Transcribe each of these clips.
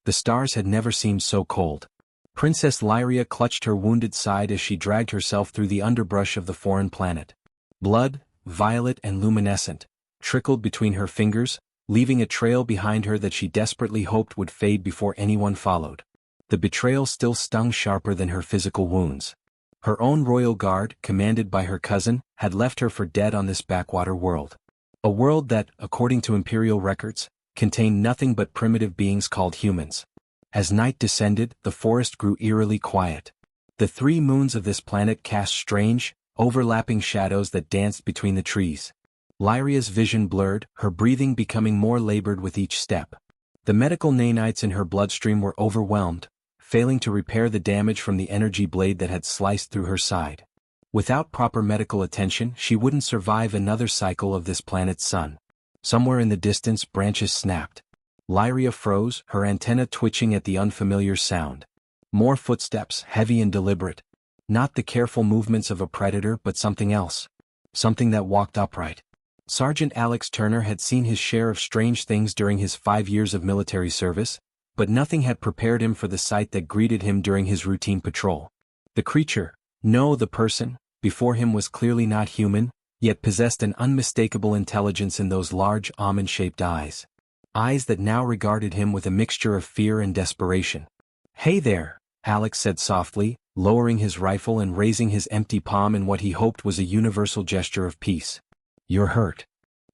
The stars had never seemed so cold. Princess Lyria clutched her wounded side as she dragged herself through the underbrush of the foreign planet. Blood, violet and luminescent, trickled between her fingers, leaving a trail behind her that she desperately hoped would fade before anyone followed. The betrayal still stung sharper than her physical wounds. Her own royal guard, commanded by her cousin, had left her for dead on this backwater world. A world that, according to imperial records, contained nothing but primitive beings called humans. As night descended, the forest grew eerily quiet. The 3 moons of this planet cast strange, overlapping shadows that danced between the trees. Lyria's vision blurred, her breathing becoming more labored with each step. The medical nanites in her bloodstream were overwhelmed, failing to repair the damage from the energy blade that had sliced through her side. Without proper medical attention, she wouldn't survive another cycle of this planet's sun. Somewhere in the distance, branches snapped. Lyria froze, her antenna twitching at the unfamiliar sound. More footsteps, heavy and deliberate. Not the careful movements of a predator, but something else. Something that walked upright. Sergeant Alex Turner had seen his share of strange things during his 5 years of military service, but nothing had prepared him for the sight that greeted him during his routine patrol. The creature, no, the person, before him was clearly not human, yet possessed an unmistakable intelligence in those large almond-shaped eyes. Eyes that now regarded him with a mixture of fear and desperation. "Hey there," Alex said softly, lowering his rifle and raising his empty palm in what he hoped was a universal gesture of peace. "You're hurt."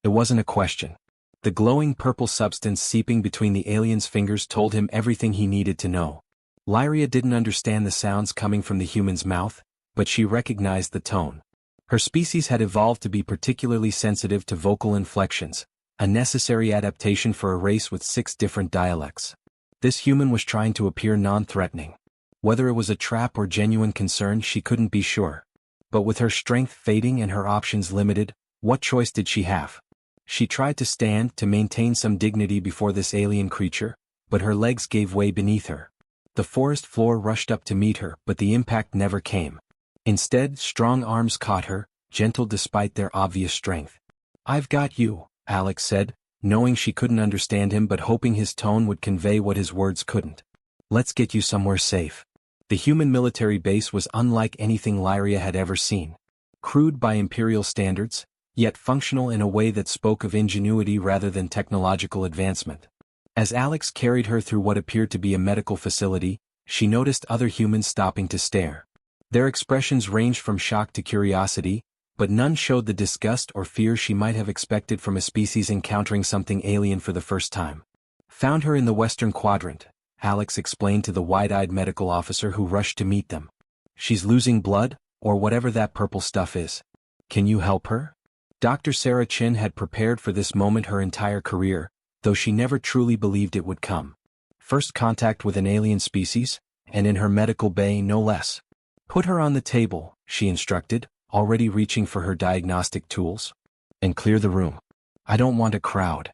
It wasn't a question. The glowing purple substance seeping between the alien's fingers told him everything he needed to know. Lyria didn't understand the sounds coming from the human's mouth, but she recognized the tone. Her species had evolved to be particularly sensitive to vocal inflections, a necessary adaptation for a race with 6 different dialects. This human was trying to appear non-threatening. Whether it was a trap or genuine concern, she couldn't be sure. But with her strength fading and her options limited, what choice did she have? She tried to stand, to maintain some dignity before this alien creature, but her legs gave way beneath her. The forest floor rushed up to meet her, but the impact never came. Instead, strong arms caught her, gentle despite their obvious strength. "I've got you," Alex said, knowing she couldn't understand him but hoping his tone would convey what his words couldn't. "Let's get you somewhere safe." The human military base was unlike anything Lyria had ever seen. Crude by imperial standards, yet functional in a way that spoke of ingenuity rather than technological advancement. As Alex carried her through what appeared to be a medical facility, she noticed other humans stopping to stare. Their expressions ranged from shock to curiosity, but none showed the disgust or fear she might have expected from a species encountering something alien for the first time. "Found her in the western quadrant," Alex explained to the wide-eyed medical officer who rushed to meet them. "She's losing blood, or whatever that purple stuff is. Can you help her?" Dr. Sarah Chin had prepared for this moment her entire career, though she never truly believed it would come. First contact with an alien species, and in her medical bay no less. "Put her on the table," she instructed, already reaching for her diagnostic tools. "And clear the room. I don't want a crowd."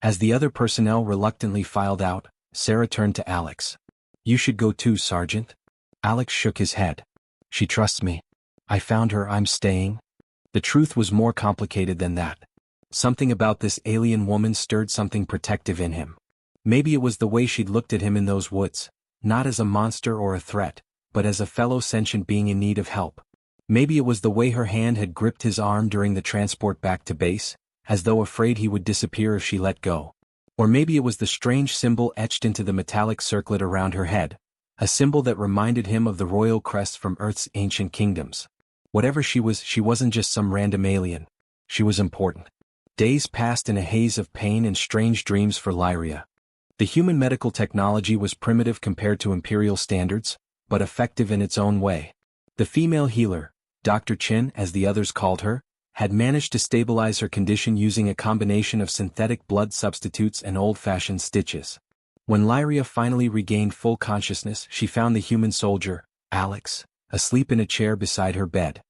As the other personnel reluctantly filed out, Sarah turned to Alex. "You should go too, Sergeant." Alex shook his head. "She trusts me. I found her, I'm staying." The truth was more complicated than that. Something about this alien woman stirred something protective in him. Maybe it was the way she'd looked at him in those woods, not as a monster or a threat, but as a fellow sentient being in need of help. Maybe it was the way her hand had gripped his arm during the transport back to base, as though afraid he would disappear if she let go. Or maybe it was the strange symbol etched into the metallic circlet around her head, a symbol that reminded him of the royal crests from Earth's ancient kingdoms. Whatever she wasn't just some random alien. She was important. Days passed in a haze of pain and strange dreams for Lyria. The human medical technology was primitive compared to imperial standards, but effective in its own way. The female healer, Dr. Chin, as the others called her, had managed to stabilize her condition using a combination of synthetic blood substitutes and old-fashioned stitches. When Lyria finally regained full consciousness, she found the human soldier, Alex, asleep in a chair beside her bed.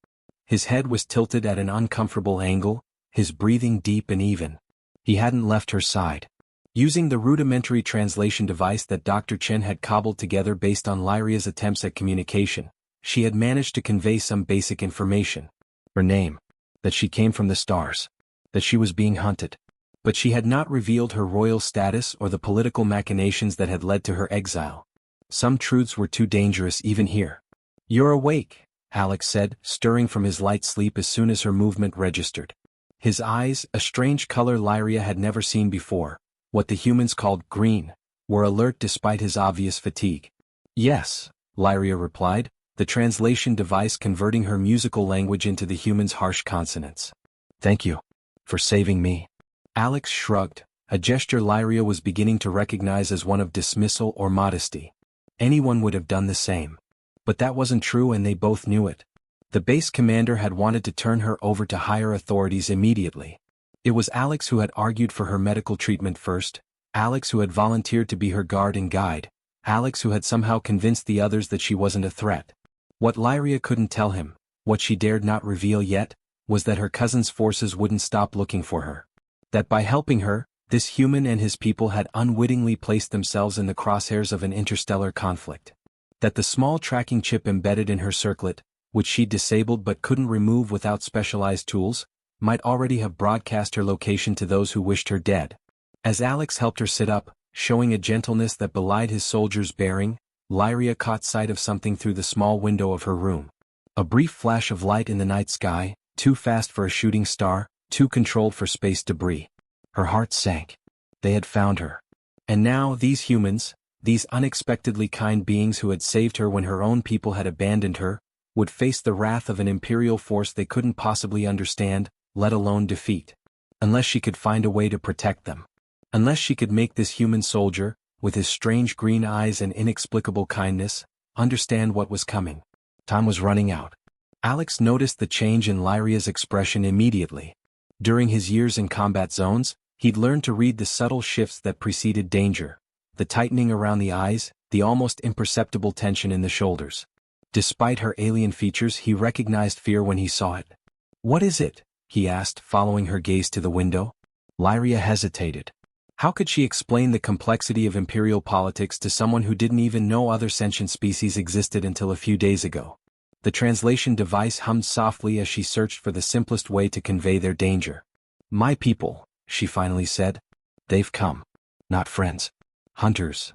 His head was tilted at an uncomfortable angle, his breathing deep and even. He hadn't left her side. Using the rudimentary translation device that Dr. Chin had cobbled together based on Lyria's attempts at communication, she had managed to convey some basic information. Her name. That she came from the stars. That she was being hunted. But she had not revealed her royal status or the political machinations that had led to her exile. Some truths were too dangerous even here. "You're awake," Alex said, stirring from his light sleep as soon as her movement registered. His eyes, a strange color Lyria had never seen before, what the humans called green, were alert despite his obvious fatigue. "Yes," Lyria replied, the translation device converting her musical language into the human's harsh consonants. "Thank you for saving me." Alex shrugged, a gesture Lyria was beginning to recognize as one of dismissal or modesty. Anyone would have done the same. But that wasn't true and they both knew it. The base commander had wanted to turn her over to higher authorities immediately. It was Alex who had argued for her medical treatment first, Alex who had volunteered to be her guard and guide, Alex who had somehow convinced the others that she wasn't a threat. What Lyria couldn't tell him, what she dared not reveal yet, was that her cousin's forces wouldn't stop looking for her. That by helping her, this human and his people had unwittingly placed themselves in the crosshairs of an interstellar conflict. That the small tracking chip embedded in her circlet, which she disabled but couldn't remove without specialized tools, might already have broadcast her location to those who wished her dead. As Alex helped her sit up, showing a gentleness that belied his soldier's bearing, Lyria caught sight of something through the small window of her room. A brief flash of light in the night sky, too fast for a shooting star, too controlled for space debris. Her heart sank. They had found her. And now these humans, these unexpectedly kind beings who had saved her when her own people had abandoned her, would face the wrath of an imperial force they couldn't possibly understand, let alone defeat. Unless she could find a way to protect them. Unless she could make this human soldier, with his strange green eyes and inexplicable kindness, understand what was coming. Time was running out. Alex noticed the change in Lyria's expression immediately. During his years in combat zones, he'd learned to read the subtle shifts that preceded danger. The tightening around the eyes, the almost imperceptible tension in the shoulders. Despite her alien features, he recognized fear when he saw it. "What is it?" he asked, following her gaze to the window. Lyria hesitated. How could she explain the complexity of imperial politics to someone who didn't even know other sentient species existed until a few days ago? The translation device hummed softly as she searched for the simplest way to convey their danger. "My people," she finally said. "They've come. Not friends. Hunters."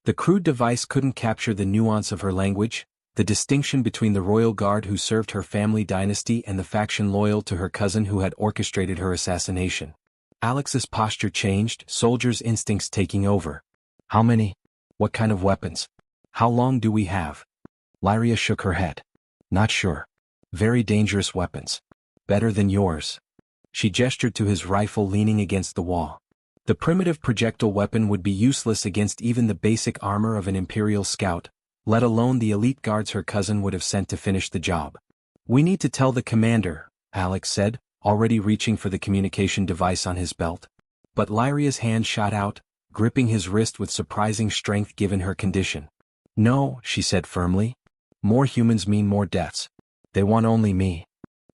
The crude device couldn't capture the nuance of her language, the distinction between the royal guard who served her family dynasty and the faction loyal to her cousin who had orchestrated her assassination. Alex's posture changed, soldier's instincts taking over. "How many? What kind of weapons? How long do we have?" Lyria shook her head. "Not sure. Very dangerous weapons. Better than yours." She gestured to his rifle leaning against the wall. The primitive projectile weapon would be useless against even the basic armor of an Imperial scout, let alone the elite guards her cousin would have sent to finish the job. "We need to tell the commander," Alex said, already reaching for the communication device on his belt. But Lyria's hand shot out, gripping his wrist with surprising strength given her condition. "No," she said firmly. "More humans mean more deaths. They want only me."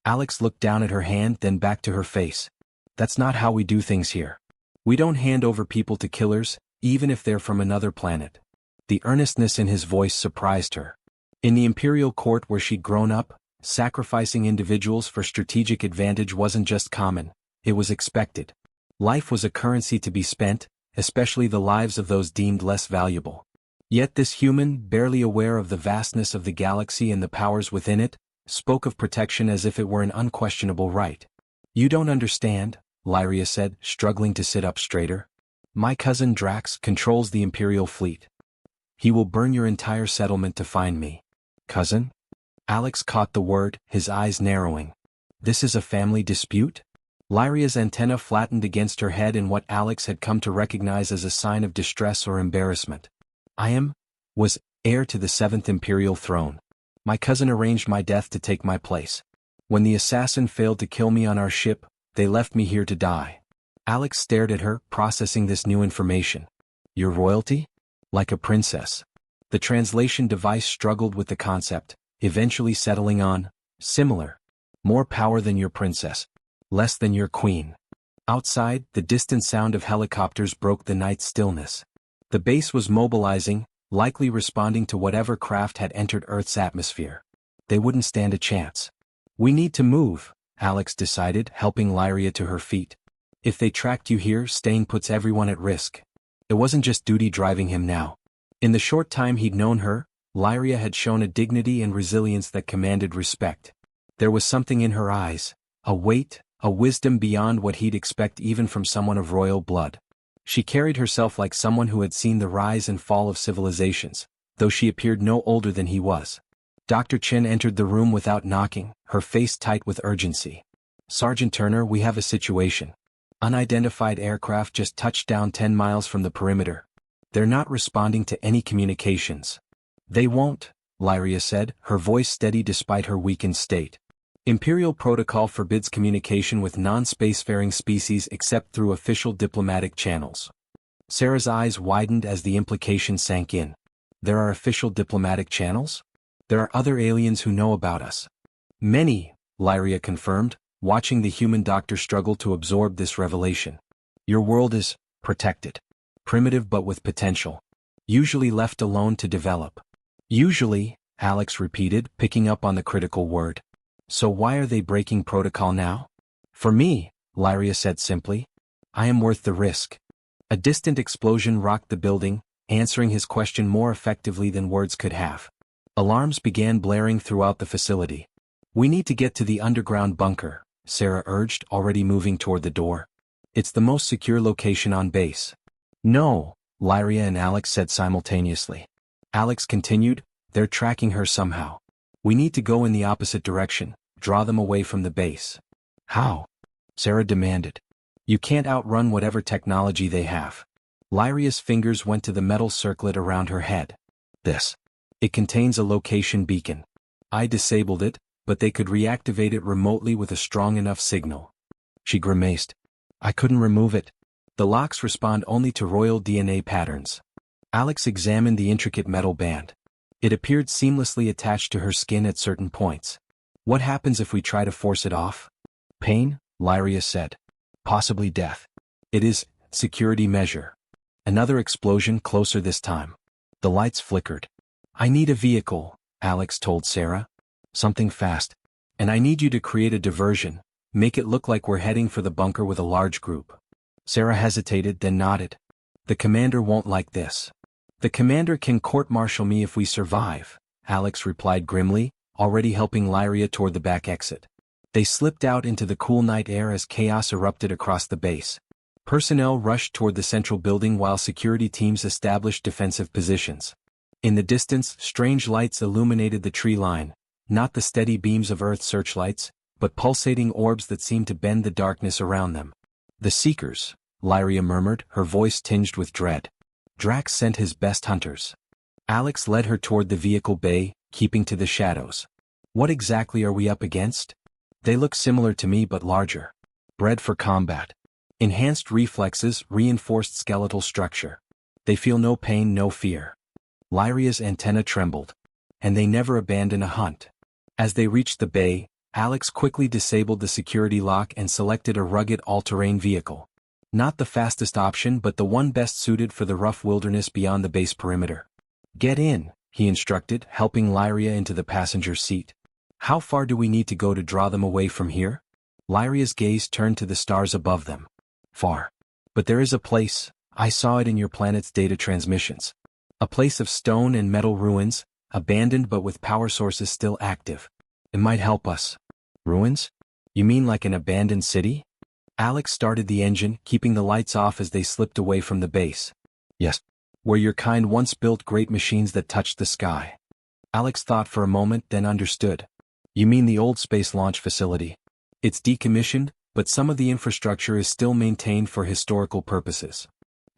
Alex looked down at her hand, then back to her face. "That's not how we do things here. We don't hand over people to killers, even if they're from another planet." The earnestness in his voice surprised her. In the imperial court where she'd grown up, sacrificing individuals for strategic advantage wasn't just common, it was expected. Life was a currency to be spent, especially the lives of those deemed less valuable. Yet this human, barely aware of the vastness of the galaxy and the powers within it, spoke of protection as if it were an unquestionable right. "You don't understand," Lyria said, struggling to sit up straighter. "My cousin Drax controls the Imperial fleet. He will burn your entire settlement to find me." "Cousin?" Alex caught the word, his eyes narrowing. "This is a family dispute?" Lyria's antenna flattened against her head in what Alex had come to recognize as a sign of distress or embarrassment. Was heir to the 7th Imperial throne. My cousin arranged my death to take my place. When the assassin failed to kill me on our ship, they left me here to die." Alex stared at her, processing this new information. "Your royalty? Like a princess." The translation device struggled with the concept, eventually settling on, "Similar. More power than your princess. Less than your queen." Outside, the distant sound of helicopters broke the night stillness. The base was mobilizing, likely responding to whatever craft had entered Earth's atmosphere. They wouldn't stand a chance. "We need to move," Alex decided, helping Lyria to her feet. If they tracked you here, staying puts everyone at risk. It wasn't just duty driving him now. In the short time he'd known her, Lyria had shown a dignity and resilience that commanded respect. There was something in her eyes, a weight, a wisdom beyond what he'd expect even from someone of royal blood. She carried herself like someone who had seen the rise and fall of civilizations, though she appeared no older than he was. Dr. Chen entered the room without knocking, her face tight with urgency. "Sergeant Turner, we have a situation. Unidentified aircraft just touched down 10 miles from the perimeter. They're not responding to any communications." "They won't," Lyria said, her voice steady despite her weakened state. "Imperial protocol forbids communication with non-spacefaring species except through official diplomatic channels." Sarah's eyes widened as the implication sank in. "There are official diplomatic channels? There are other aliens who know about us." "Many," Lyria confirmed, watching the human doctor struggle to absorb this revelation. "Your world is protected. Primitive but with potential. Usually left alone to develop." "Usually," Alex repeated, picking up on the critical word. "So why are they breaking protocol now?" "For me," Lyria said simply, "I am worth the risk." A distant explosion rocked the building, answering his question more effectively than words could have. Alarms began blaring throughout the facility. "We need to get to the underground bunker," Sarah urged, already moving toward the door. "It's the most secure location on base." "No," Lyria and Alex said simultaneously. Alex continued, "They're tracking her somehow. We need to go in the opposite direction, draw them away from the base." "How?" Sarah demanded. "You can't outrun whatever technology they have." Lyria's fingers went to the metal circlet around her head. "This. It contains a location beacon. I disabled it, but they could reactivate it remotely with a strong enough signal." She grimaced. "I couldn't remove it. The locks respond only to royal DNA patterns." Alex examined the intricate metal band. It appeared seamlessly attached to her skin at certain points. "What happens if we try to force it off?" "Pain," Lyria said. "Possibly death." "It is security measure." Another explosion, closer this time. The lights flickered. "I need a vehicle," Alex told Sarah. "Something fast. And I need you to create a diversion, make it look like we're heading for the bunker with a large group." Sarah hesitated, then nodded. "The commander won't like this." "The commander can court-martial me if we survive," Alex replied grimly, already helping Lyria toward the back exit. They slipped out into the cool night air as chaos erupted across the base. Personnel rushed toward the central building while security teams established defensive positions. In the distance, strange lights illuminated the tree line, not the steady beams of Earth searchlights, but pulsating orbs that seemed to bend the darkness around them. "The Seekers," Lyria murmured, her voice tinged with dread. "Drax sent his best hunters." Alex led her toward the vehicle bay, keeping to the shadows. "What exactly are we up against?" "They look similar to me but larger. Bred for combat. Enhanced reflexes, reinforced skeletal structure. They feel no pain, no fear." Lyria's antenna trembled. "And they never abandon a hunt." As they reached the bay, Alex quickly disabled the security lock and selected a rugged all-terrain vehicle. Not the fastest option but the one best suited for the rough wilderness beyond the base perimeter. "Get in," he instructed, helping Lyria into the passenger seat. "How far do we need to go to draw them away from here?" Lyria's gaze turned to the stars above them. "Far. But there is a place, I saw it in your planet's data transmissions. A place of stone and metal ruins, abandoned but with power sources still active. It might help us." "Ruins? You mean like an abandoned city?" Alex started the engine, keeping the lights off as they slipped away from the base. "Yes. Where your kind once built great machines that touched the sky." Alex thought for a moment, then understood. "You mean the old space launch facility? It's decommissioned, but some of the infrastructure is still maintained for historical purposes."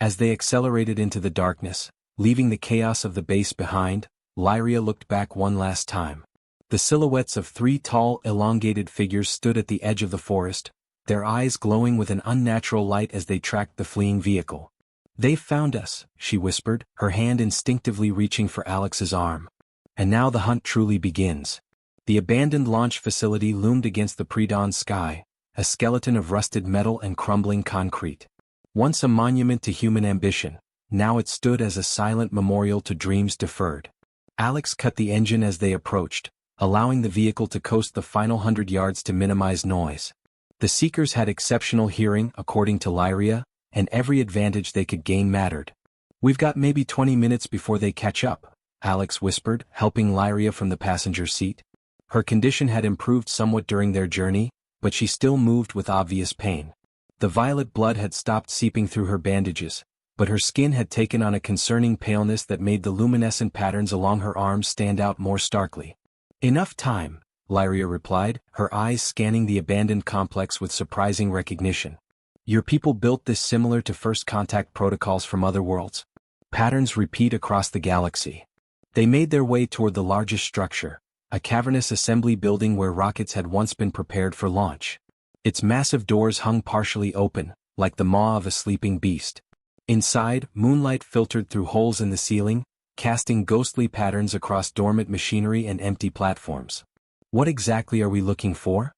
As they accelerated into the darkness, leaving the chaos of the base behind, Lyria looked back one last time. The silhouettes of three tall, elongated figures stood at the edge of the forest, their eyes glowing with an unnatural light as they tracked the fleeing vehicle. "They've found us," she whispered, her hand instinctively reaching for Alex's arm. "And now the hunt truly begins." The abandoned launch facility loomed against the pre-dawn sky, a skeleton of rusted metal and crumbling concrete. Once a monument to human ambition, now it stood as a silent memorial to dreams deferred. Alex cut the engine as they approached, allowing the vehicle to coast the final 100 yards to minimize noise. The Seekers had exceptional hearing, according to Lyria, and every advantage they could gain mattered. "We've got maybe 20 minutes before they catch up," Alex whispered, helping Lyria from the passenger seat. Her condition had improved somewhat during their journey, but she still moved with obvious pain. The violet blood had stopped seeping through her bandages, but her skin had taken on a concerning paleness that made the luminescent patterns along her arms stand out more starkly. "Enough time," Lyria replied, her eyes scanning the abandoned complex with surprising recognition. "Your people built this similar to first contact protocols from other worlds. Patterns repeat across the galaxy." They made their way toward the largest structure, a cavernous assembly building where rockets had once been prepared for launch. Its massive doors hung partially open, like the maw of a sleeping beast. Inside, moonlight filtered through holes in the ceiling, casting ghostly patterns across dormant machinery and empty platforms. "What exactly are we looking for?"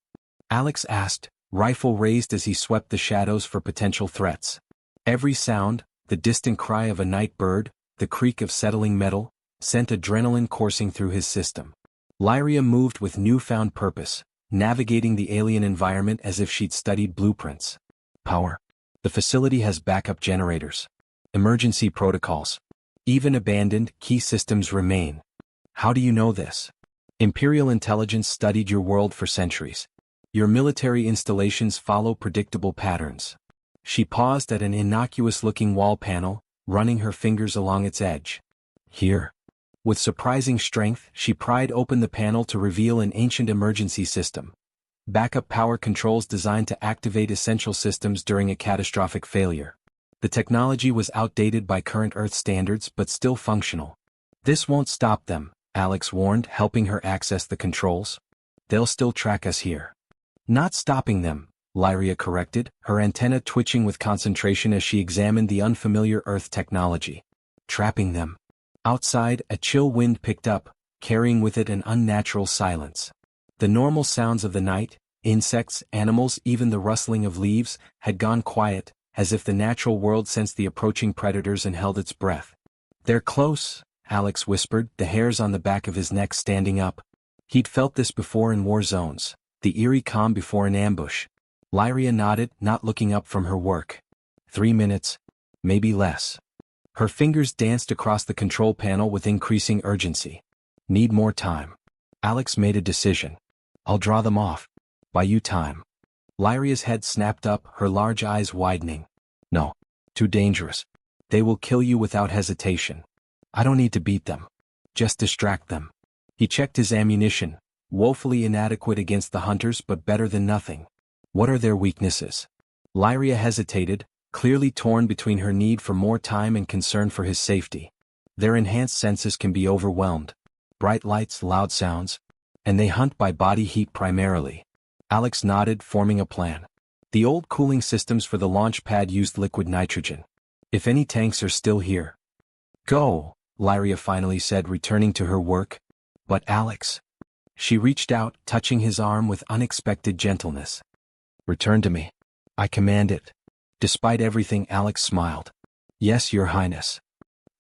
Alex asked, rifle raised as he swept the shadows for potential threats. Every sound, the distant cry of a night bird, the creak of settling metal, sent adrenaline coursing through his system. Lyria moved with newfound purpose, navigating the alien environment as if she'd studied blueprints. "Power. The facility has backup generators. Emergency protocols. Even abandoned, key systems remain." "How do you know this?" "Imperial intelligence studied your world for centuries. Your military installations follow predictable patterns." She paused at an innocuous-looking wall panel, running her fingers along its edge. "Here." With surprising strength, she pried open the panel to reveal an ancient emergency system. Backup power controls designed to activate essential systems during a catastrophic failure. The technology was outdated by current Earth standards but still functional. "This won't stop them," Alex warned, helping her access the controls. "They'll still track us here." "Not stopping them," Lyria corrected, her antenna twitching with concentration as she examined the unfamiliar Earth technology. "Trapping them." Outside, a chill wind picked up, carrying with it an unnatural silence. The normal sounds of the night, insects, animals, even the rustling of leaves, had gone quiet, as if the natural world sensed the approaching predators and held its breath. "They're close," Alex whispered, the hairs on the back of his neck standing up. He'd felt this before in war zones, the eerie calm before an ambush. Lyria nodded, not looking up from her work. 3 minutes. Maybe less. Her fingers danced across the control panel with increasing urgency. "Need more time." Alex made a decision. "I'll draw them off. Buy you time." Lyria's head snapped up, her large eyes widening. "No. Too dangerous. They will kill you without hesitation. I don't need to beat them. Just distract them." He checked his ammunition, woefully inadequate against the hunters but better than nothing. "What are their weaknesses?" Lyria hesitated, clearly torn between her need for more time and concern for his safety. "Their enhanced senses can be overwhelmed. Bright lights, loud sounds. And they hunt by body heat primarily." Alex nodded, forming a plan. "The old cooling systems for the launch pad used liquid nitrogen. If any tanks are still here." "Go," Lyria finally said, returning to her work. "But Alex." She reached out, touching his arm with unexpected gentleness. "Return to me. I command it." Despite everything, Alex smiled. "Yes, Your Highness."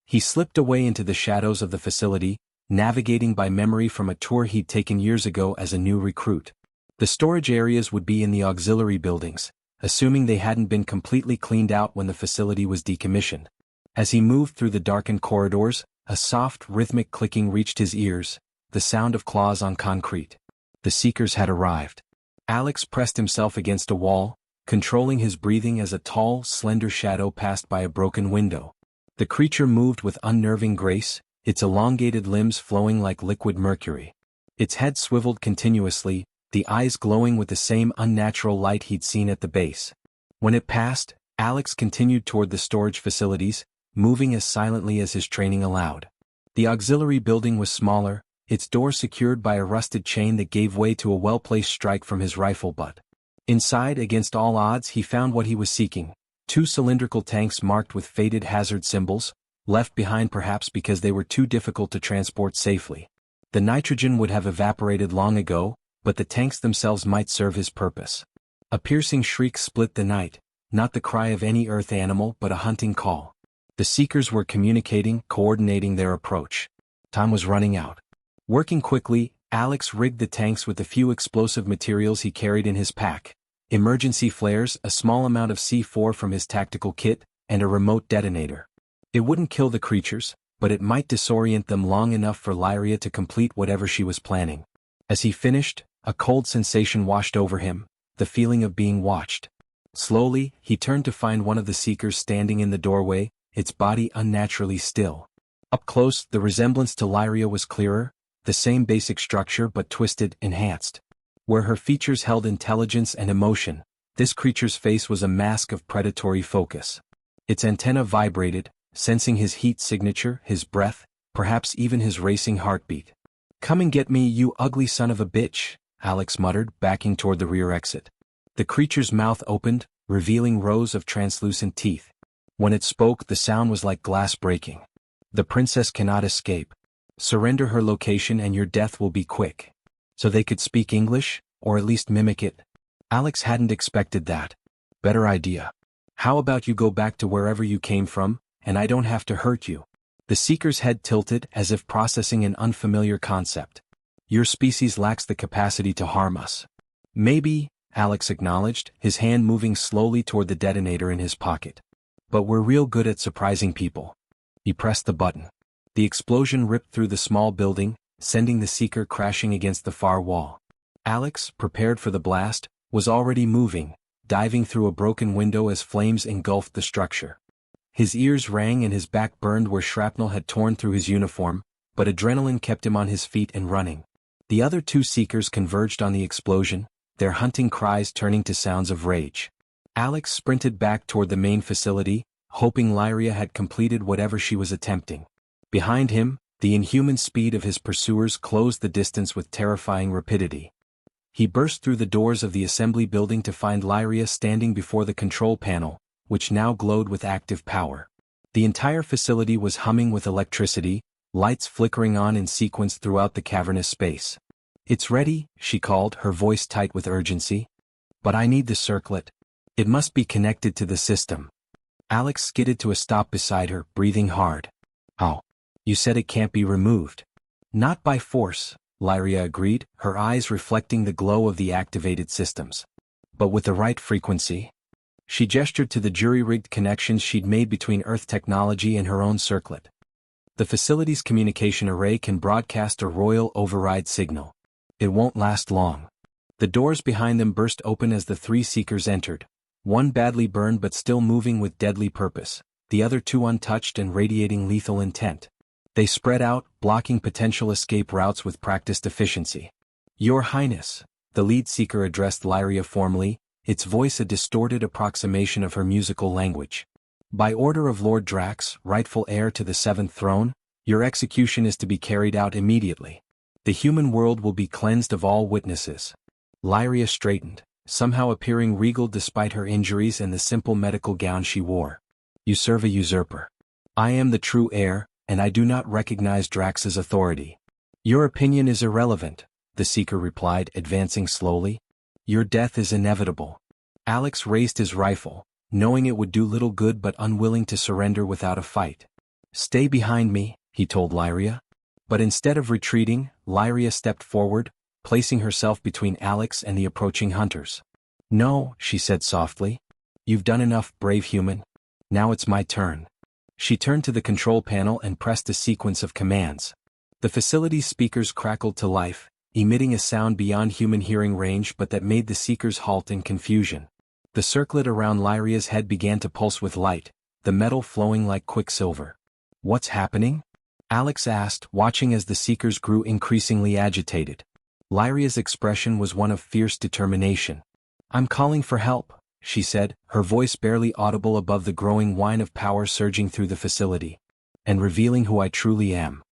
He slipped away into the shadows of the facility, navigating by memory from a tour he'd taken years ago as a new recruit. The storage areas would be in the auxiliary buildings, assuming they hadn't been completely cleaned out when the facility was decommissioned. As he moved through the darkened corridors, a soft, rhythmic clicking reached his ears, the sound of claws on concrete. The Seekers had arrived. Alex pressed himself against a wall, controlling his breathing as a tall, slender shadow passed by a broken window. The creature moved with unnerving grace, its elongated limbs flowing like liquid mercury. Its head swiveled continuously, the eyes glowing with the same unnatural light he'd seen at the base. When it passed, Alex continued toward the storage facilities, moving as silently as his training allowed. The auxiliary building was smaller, its door secured by a rusted chain that gave way to a well-placed strike from his rifle butt. Inside, against all odds, he found what he was seeking: 2 cylindrical tanks marked with faded hazard symbols, left behind perhaps because they were too difficult to transport safely. The nitrogen would have evaporated long ago, but the tanks themselves might serve his purpose. A piercing shriek split the night, not the cry of any Earth animal but a hunting call. The Seekers were communicating, coordinating their approach. Time was running out. Working quickly, Alex rigged the tanks with the few explosive materials he carried in his pack, emergency flares, a small amount of C4 from his tactical kit, and a remote detonator. It wouldn't kill the creatures, but it might disorient them long enough for Lyria to complete whatever she was planning. As he finished, a cold sensation washed over him, the feeling of being watched. Slowly, he turned to find one of the Seekers standing in the doorway, its body unnaturally still. Up close, the resemblance to Lyria was clearer, the same basic structure but twisted, enhanced. Where her features held intelligence and emotion, this creature's face was a mask of predatory focus. Its antenna vibrated, sensing his heat signature, his breath, perhaps even his racing heartbeat. "Come and get me, you ugly son of a bitch," Alex muttered, backing toward the rear exit. The creature's mouth opened, revealing rows of translucent teeth. When it spoke, the sound was like glass breaking. "The princess cannot escape. Surrender her location and your death will be quick." So they could speak English, or at least mimic it. Alex hadn't expected that. "Better idea. How about you go back to wherever you came from, and I don't have to hurt you?" The Seeker's head tilted as if processing an unfamiliar concept. "Your species lacks the capacity to harm us." "Maybe," Alex acknowledged, his hand moving slowly toward the detonator in his pocket. "But we're real good at surprising people." He pressed the button. The explosion ripped through the small building, sending the Seeker crashing against the far wall. Alex, prepared for the blast, was already moving, diving through a broken window as flames engulfed the structure. His ears rang and his back burned where shrapnel had torn through his uniform, but adrenaline kept him on his feet and running. The other two Seekers converged on the explosion, their hunting cries turning to sounds of rage. Alex sprinted back toward the main facility, hoping Lyria had completed whatever she was attempting. Behind him, the inhuman speed of his pursuers closed the distance with terrifying rapidity. He burst through the doors of the assembly building to find Lyria standing before the control panel, which now glowed with active power. The entire facility was humming with electricity, lights flickering on in sequence throughout the cavernous space. "It's ready," she called, her voice tight with urgency. "But I need the circlet. It must be connected to the system." Alex skidded to a stop beside her, breathing hard. "Oh. You said it can't be removed." "Not by force," Lyria agreed, her eyes reflecting the glow of the activated systems. "But with the right frequency." She gestured to the jury-rigged connections she'd made between Earth technology and her own circlet. "The facility's communication array can broadcast a royal override signal. It won't last long." The doors behind them burst open as the three Seekers entered, one badly burned but still moving with deadly purpose, the other two untouched and radiating lethal intent. They spread out, blocking potential escape routes with practiced efficiency. "Your Highness," the lead Seeker addressed Lyria formally, its voice a distorted approximation of her musical language. "By order of Lord Drax, rightful heir to the seventh throne, your execution is to be carried out immediately. The human world will be cleansed of all witnesses." Lyria straightened, somehow appearing regal despite her injuries and the simple medical gown she wore. "You serve a usurper. I am the true heir, and I do not recognize Drax's authority." "Your opinion is irrelevant," the Seeker replied, advancing slowly. "Your death is inevitable." Alex raised his rifle, knowing it would do little good but unwilling to surrender without a fight. "Stay behind me," he told Lyria. But instead of retreating, Lyria stepped forward, placing herself between Alex and the approaching hunters. "No," she said softly. "You've done enough, brave human. Now it's my turn." She turned to the control panel and pressed a sequence of commands. The facility's speakers crackled to life, emitting a sound beyond human hearing range but that made the Seekers halt in confusion. The circlet around Lyria's head began to pulse with light, the metal flowing like quicksilver. "What's happening?" Alex asked, watching as the Seekers grew increasingly agitated. Lyria's expression was one of fierce determination. "I'm calling for help," she said, her voice barely audible above the growing whine of power surging through the facility. "And revealing who I truly am."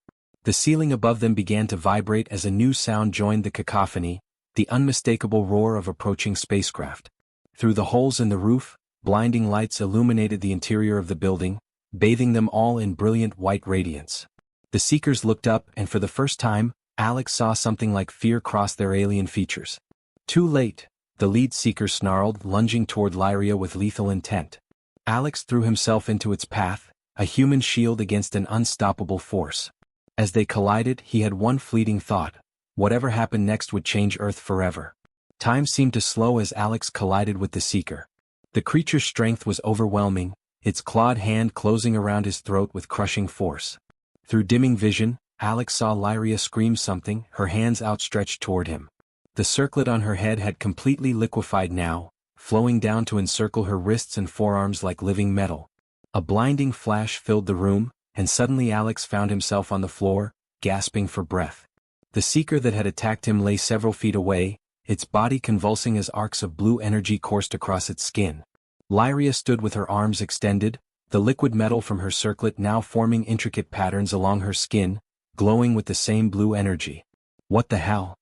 The ceiling above them began to vibrate as a new sound joined the cacophony, the unmistakable roar of approaching spacecraft. Through the holes in the roof, blinding lights illuminated the interior of the building, bathing them all in brilliant white radiance. The Seekers looked up and for the first time, Alex saw something like fear cross their alien features. "Too late," the lead Seeker snarled, lunging toward Lyria with lethal intent. Alex threw himself into its path, a human shield against an unstoppable force. As they collided, he had one fleeting thought: whatever happened next would change Earth forever. Time seemed to slow as Alex collided with the Seeker. The creature's strength was overwhelming, its clawed hand closing around his throat with crushing force. Through dimming vision, Alex saw Lyria scream something, her hands outstretched toward him. The circlet on her head had completely liquefied now, flowing down to encircle her wrists and forearms like living metal. A blinding flash filled the room, and suddenly Alex found himself on the floor, gasping for breath. The Seeker that had attacked him lay several feet away, its body convulsing as arcs of blue energy coursed across its skin. Lyria stood with her arms extended, the liquid metal from her circlet now forming intricate patterns along her skin, glowing with the same blue energy. "What the hell?"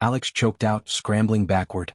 Alex choked out, scrambling backward.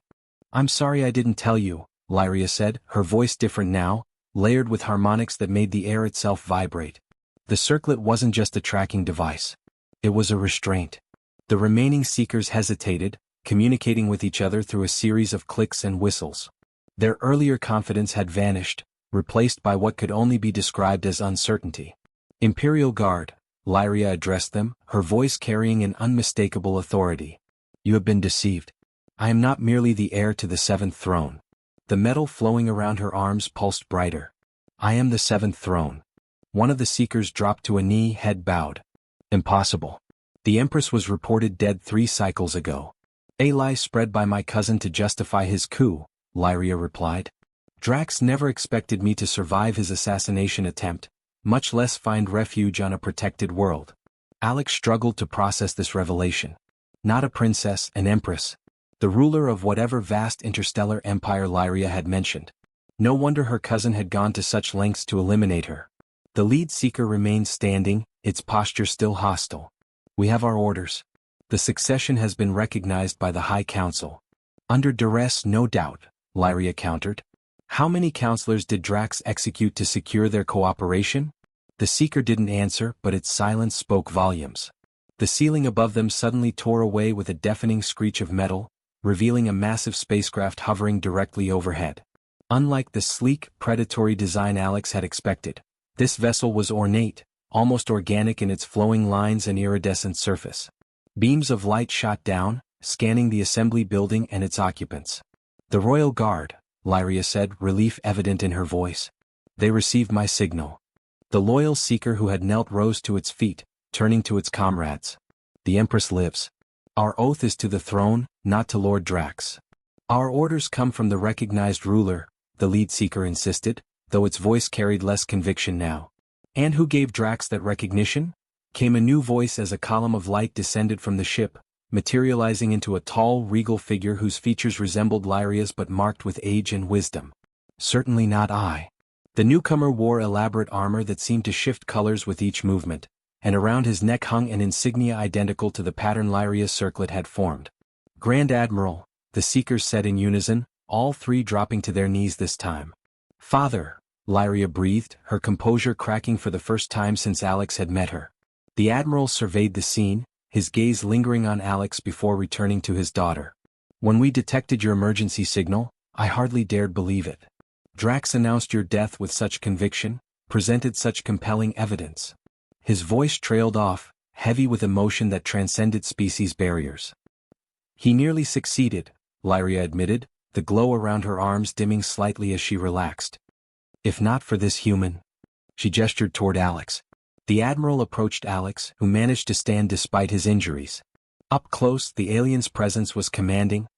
"I'm sorry I didn't tell you," Lyria said, her voice different now, layered with harmonics that made the air itself vibrate. The circlet wasn't just a tracking device. It was a restraint. The remaining Seekers hesitated, communicating with each other through a series of clicks and whistles. Their earlier confidence had vanished, replaced by what could only be described as uncertainty. "Imperial Guard," Lyria addressed them, her voice carrying an unmistakable authority. "You have been deceived. I am not merely the heir to the seventh throne." The metal flowing around her arms pulsed brighter. "I am the seventh throne." One of the Seekers dropped to a knee, head bowed. "Impossible. The Empress was reported dead 3 cycles ago." "A lie spread by my cousin to justify his coup," Lyria replied. "Drax never expected me to survive his assassination attempt, much less find refuge on a protected world." Alex struggled to process this revelation. Not a princess, an empress. The ruler of whatever vast interstellar empire Lyria had mentioned. No wonder her cousin had gone to such lengths to eliminate her. The lead Seeker remained standing, its posture still hostile. "We have our orders. The succession has been recognized by the High Council." "Under duress, no doubt," Lyria countered. "How many counselors did Drax execute to secure their cooperation?" The Seeker didn't answer, but its silence spoke volumes. The ceiling above them suddenly tore away with a deafening screech of metal, revealing a massive spacecraft hovering directly overhead. Unlike the sleek, predatory design Alex had expected, this vessel was ornate, almost organic in its flowing lines and iridescent surface. Beams of light shot down, scanning the assembly building and its occupants. "The Royal Guard," Lyria said, relief evident in her voice. "They received my signal." The loyal Seeker who had knelt rose to its feet, turning to its comrades. "The Empress lives. Our oath is to the throne, not to Lord Drax." "Our orders come from the recognized ruler," the lead Seeker insisted, though its voice carried less conviction now. "And who gave Drax that recognition?" Came a new voice as a column of light descended from the ship, materializing into a tall, regal figure whose features resembled Lyria's but marked with age and wisdom. "Certainly not I." The newcomer wore elaborate armor that seemed to shift colors with each movement, and around his neck hung an insignia identical to the pattern Lyria's circlet had formed. "Grand Admiral," the Seekers said in unison, all 3 dropping to their knees this time. "Father," Lyria breathed, her composure cracking for the first time since Alex had met her. The Admiral surveyed the scene, his gaze lingering on Alex before returning to his daughter. "When we detected your emergency signal, I hardly dared believe it. Drax announced your death with such conviction, presented such compelling evidence." His voice trailed off, heavy with emotion that transcended species barriers. "He nearly succeeded," Lyria admitted, the glow around her arms dimming slightly as she relaxed. "If not for this human." She gestured toward Alex. The Admiral approached Alex, who managed to stand despite his injuries. Up close, the alien's presence was commanding,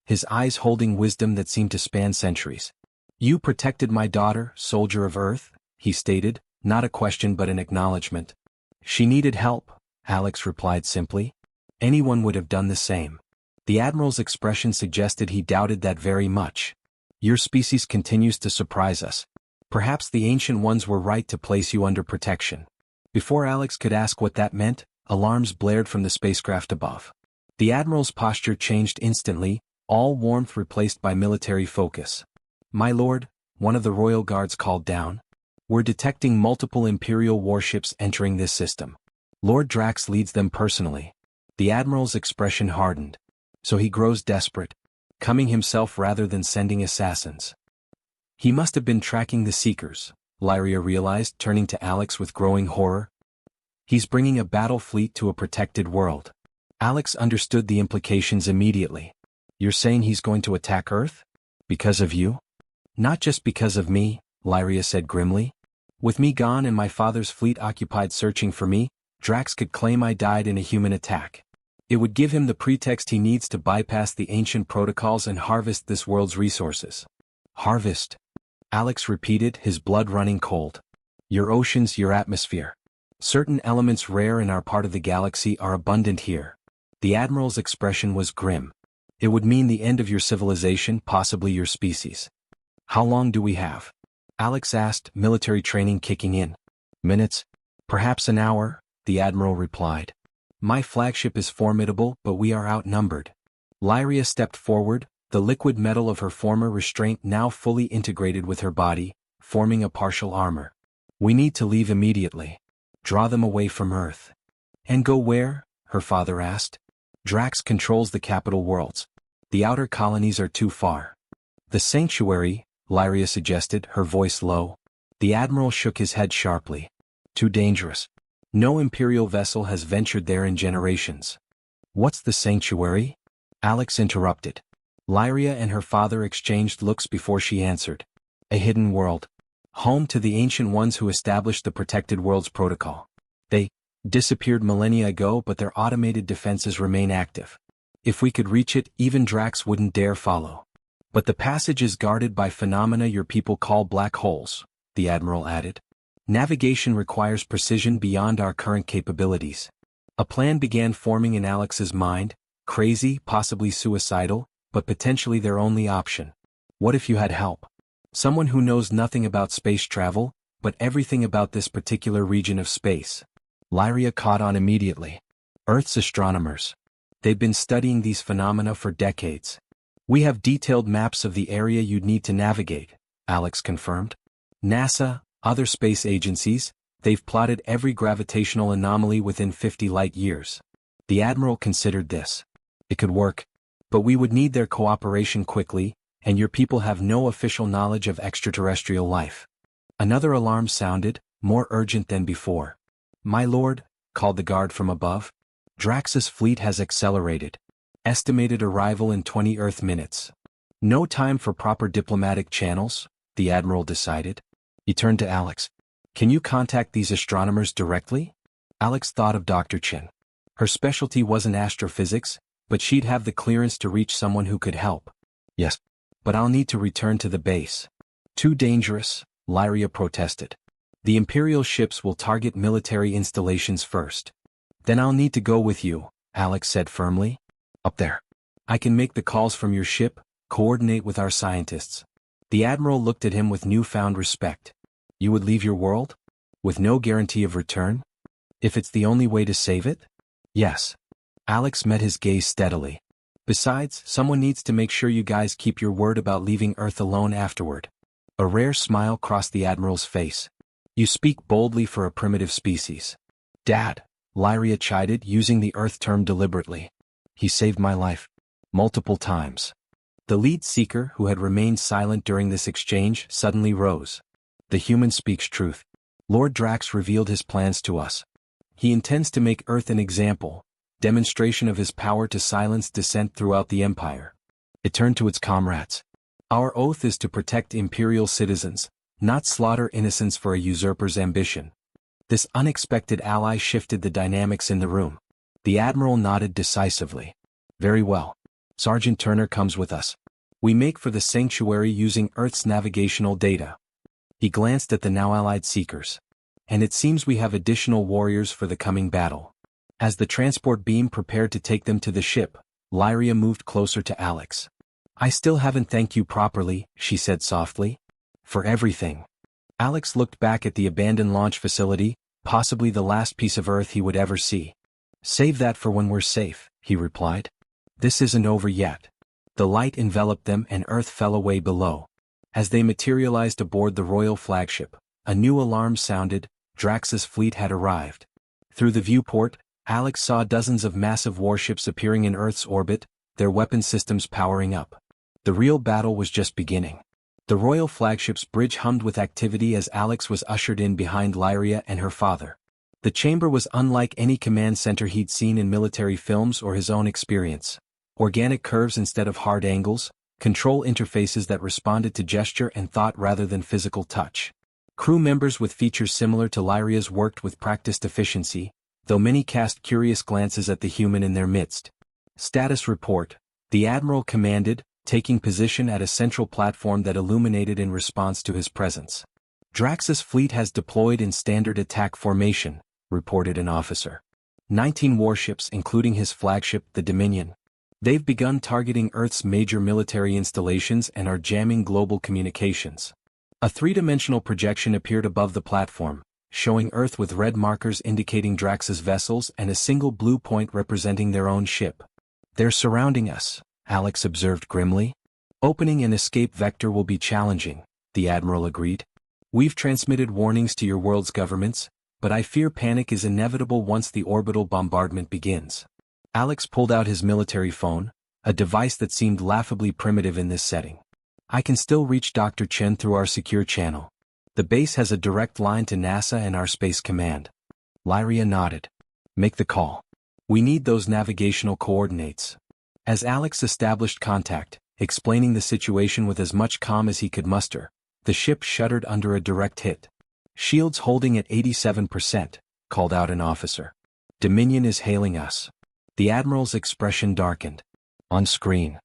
his eyes holding wisdom that seemed to span centuries. "You protected my daughter, soldier of Earth," he stated, not a question but an acknowledgement. "She needed help," Alex replied simply. "Anyone would have done the same." The Admiral's expression suggested he doubted that very much. "Your species continues to surprise us. Perhaps the Ancient Ones were right to place you under protection." Before Alex could ask what that meant, alarms blared from the spacecraft above. The Admiral's posture changed instantly, all warmth replaced by military focus. "My lord," one of the Royal Guards called down. "We're detecting multiple Imperial warships entering this system. Lord Drax leads them personally." The Admiral's expression hardened. "So he grows desperate, coming himself rather than sending assassins." "He must have been tracking the Seekers," Lyria realized, turning to Alex with growing horror. "He's bringing a battle fleet to a protected world." Alex understood the implications immediately. You're saying he's going to attack Earth? Because of you? Not just because of me, Lyria said grimly. With me gone and my father's fleet occupied searching for me, Drax could claim I died in a human attack. It would give him the pretext he needs to bypass the ancient protocols and harvest this world's resources. Harvest? Alex repeated, his blood running cold. Your oceans, your atmosphere. Certain elements rare in our part of the galaxy are abundant here. The Admiral's expression was grim. It would mean the end of your civilization, possibly your species. How long do we have? Alex asked, military training kicking in. Minutes? Perhaps an hour, the Admiral replied. My flagship is formidable, but we are outnumbered. Lyria stepped forward, the liquid metal of her former restraint now fully integrated with her body, forming a partial armor. We need to leave immediately. Draw them away from Earth. And go where? Her father asked. Drax controls the capital worlds. The outer colonies are too far. The sanctuary, Lyria suggested, her voice low. The Admiral shook his head sharply. Too dangerous. No Imperial vessel has ventured there in generations. What's the sanctuary? Alex interrupted. Lyria and her father exchanged looks before she answered. A hidden world. Home to the ancient ones who established the Protected Worlds Protocol. They disappeared millennia ago, but their automated defenses remain active. If we could reach it, even Drax wouldn't dare follow. But the passage is guarded by phenomena your people call black holes, the Admiral added. Navigation requires precision beyond our current capabilities. A plan began forming in Alex's mind, crazy, possibly suicidal, but potentially their only option. What if you had help? Someone who knows nothing about space travel, but everything about this particular region of space. Lyria caught on immediately. Earth's astronomers. They've been studying these phenomena for decades. We have detailed maps of the area you'd need to navigate, Alex confirmed. NASA, other space agencies, they've plotted every gravitational anomaly within 50 light-years. The Admiral considered this. It could work, but we would need their cooperation quickly, and your people have no official knowledge of extraterrestrial life. Another alarm sounded, more urgent than before. My lord, called the guard from above. Drax's fleet has accelerated. Estimated arrival in 20 Earth minutes. No time for proper diplomatic channels, the Admiral decided. He turned to Alex. Can you contact these astronomers directly? Alex thought of Dr. Chin. Her specialty wasn't astrophysics, but she'd have the clearance to reach someone who could help. Yes, but I'll need to return to the base. Too dangerous, Lyria protested. The Imperial ships will target military installations first. Then I'll need to go with you, Alex said firmly. Up there. I can make the calls from your ship, coordinate with our scientists. The Admiral looked at him with newfound respect. You would leave your world? With no guarantee of return? If it's the only way to save it? Yes. Alex met his gaze steadily. Besides, someone needs to make sure you guys keep your word about leaving Earth alone afterward. A rare smile crossed the Admiral's face. You speak boldly for a primitive species. Dad, Lyria chided, using the Earth term deliberately. He saved my life. Multiple times. The lead seeker, who had remained silent during this exchange, suddenly rose. The human speaks truth. Lord Drax revealed his plans to us. He intends to make Earth an example, demonstration of his power to silence dissent throughout the Empire. It turned to its comrades. Our oath is to protect Imperial citizens, not slaughter innocents for a usurper's ambition. This unexpected ally shifted the dynamics in the room. The Admiral nodded decisively. Very well. Sergeant Turner comes with us. We make for the sanctuary using Earth's navigational data. He glanced at the now allied seekers. And it seems we have additional warriors for the coming battle. As the transport beam prepared to take them to the ship, Lyria moved closer to Alex. I still haven't thanked you properly, she said softly. For everything. Alex looked back at the abandoned launch facility, possibly the last piece of Earth he would ever see. Save that for when we're safe, he replied. This isn't over yet. The light enveloped them and Earth fell away below. As they materialized aboard the royal flagship, a new alarm sounded. Drax's fleet had arrived. Through the viewport, Alex saw dozens of massive warships appearing in Earth's orbit, their weapon systems powering up. The real battle was just beginning. The royal flagship's bridge hummed with activity as Alex was ushered in behind Lyria and her father. The chamber was unlike any command center he'd seen in military films or his own experience. Organic curves instead of hard angles, control interfaces that responded to gesture and thought rather than physical touch. Crew members with features similar to Lyria's worked with practiced efficiency, though many cast curious glances at the human in their midst. Status report. The Admiral commanded, taking position at a central platform that illuminated in response to his presence. Drax's fleet has deployed in standard attack formation, reported an officer. 19 warships including his flagship, the Dominion. They've begun targeting Earth's major military installations and are jamming global communications. A three-dimensional projection appeared above the platform, showing Earth with red markers indicating Drax's vessels and a single blue point representing their own ship. They're surrounding us, Alex observed grimly. Opening an escape vector will be challenging, the Admiral agreed. We've transmitted warnings to your world's governments, but I fear panic is inevitable once the orbital bombardment begins. Alex pulled out his military phone, a device that seemed laughably primitive in this setting. I can still reach Dr. Chen through our secure channel. The base has a direct line to NASA and our Space Command. Lyria nodded. Make the call. We need those navigational coordinates. As Alex established contact, explaining the situation with as much calm as he could muster, the ship shuddered under a direct hit. Shields holding at 87%, called out an officer. Dominion is hailing us. The Admiral's expression darkened. On screen,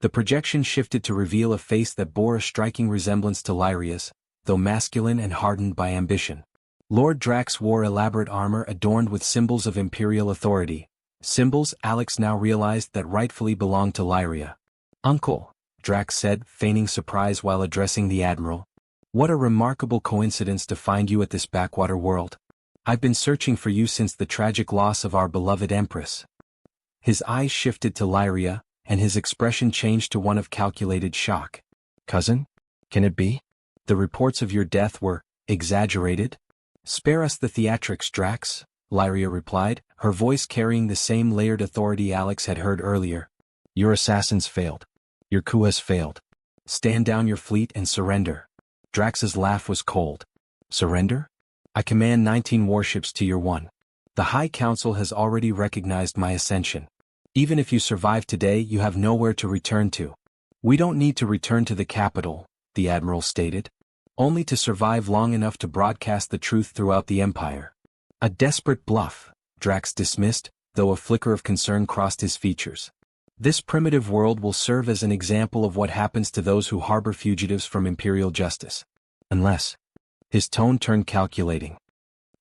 the projection shifted to reveal a face that bore a striking resemblance to Lyria's, though masculine and hardened by ambition. Lord Drax wore elaborate armor adorned with symbols of imperial authority, symbols Alex now realized that rightfully belonged to Lyria. Uncle, Drax said, feigning surprise while addressing the Admiral. What a remarkable coincidence to find you at this backwater world. I've been searching for you since the tragic loss of our beloved Empress. His eyes shifted to Lyria, and his expression changed to one of calculated shock. Cousin? Can it be? The reports of your death were exaggerated? Spare us the theatrics, Drax, Lyria replied, her voice carrying the same layered authority Alex had heard earlier. Your assassins failed. Your coup has failed. Stand down your fleet and surrender. Drax's laugh was cold. Surrender? I command 19 warships to your one. The High Council has already recognized my ascension. Even if you survive today, you have nowhere to return to. We don't need to return to the capital, the Admiral stated. Only to survive long enough to broadcast the truth throughout the Empire. A desperate bluff, Drax dismissed, though a flicker of concern crossed his features. This primitive world will serve as an example of what happens to those who harbor fugitives from Imperial justice. Unless. His tone turned calculating.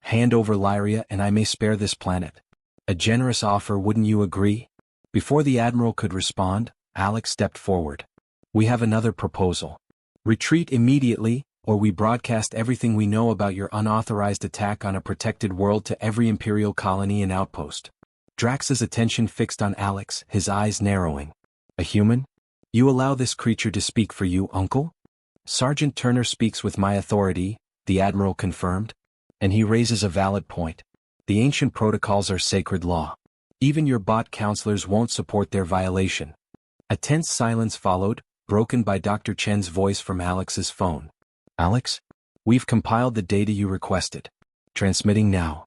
Hand over Lyria and I may spare this planet. A generous offer, wouldn't you agree? Before the Admiral could respond, Alex stepped forward. We have another proposal. Retreat immediately, or we broadcast everything we know about your unauthorized attack on a protected world to every Imperial colony and outpost. Drax's attention fixed on Alex, his eyes narrowing. A human? You allow this creature to speak for you, Uncle? Sergeant Turner speaks with my authority, the Admiral confirmed. And he raises a valid point. The ancient protocols are sacred law. Even your bot counselors won't support their violation. A tense silence followed, broken by Dr. Chen's voice from Alex's phone. Alex? We've compiled the data you requested. Transmitting now.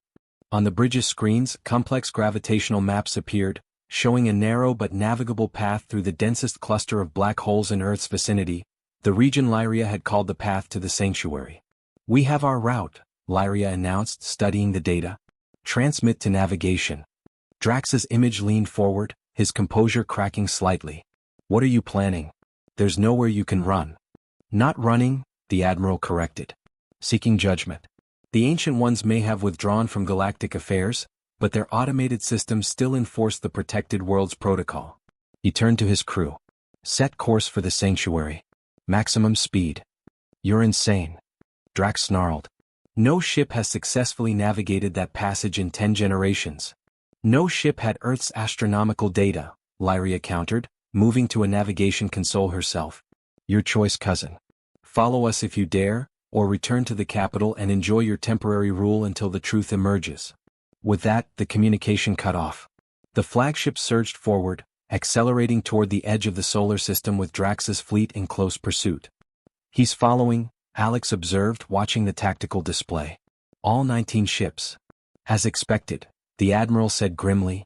On the bridge's screens, complex gravitational maps appeared, showing a narrow but navigable path through the densest cluster of black holes in Earth's vicinity, the region Lyria had called the path to the sanctuary. We have our route, Lyria announced, studying the data. Transmit to navigation. Drax's image leaned forward, his composure cracking slightly. What are you planning? There's nowhere you can run. Not running, the Admiral corrected. Seeking judgment. The Ancient Ones may have withdrawn from galactic affairs, but their automated systems still enforce the protected world's protocol. He turned to his crew. Set course for the sanctuary. Maximum speed. You're insane. Drax snarled. No ship has successfully navigated that passage in 10 generations. No ship had Earth's astronomical data, Lyria countered, moving to a navigation console herself. Your choice, cousin. Follow us if you dare, or return to the capital and enjoy your temporary rule until the truth emerges. With that, the communication cut off. The flagship surged forward, accelerating toward the edge of the solar system with Drax's fleet in close pursuit. He's following, Alex observed, watching the tactical display. All 19 ships. As expected, the Admiral said grimly.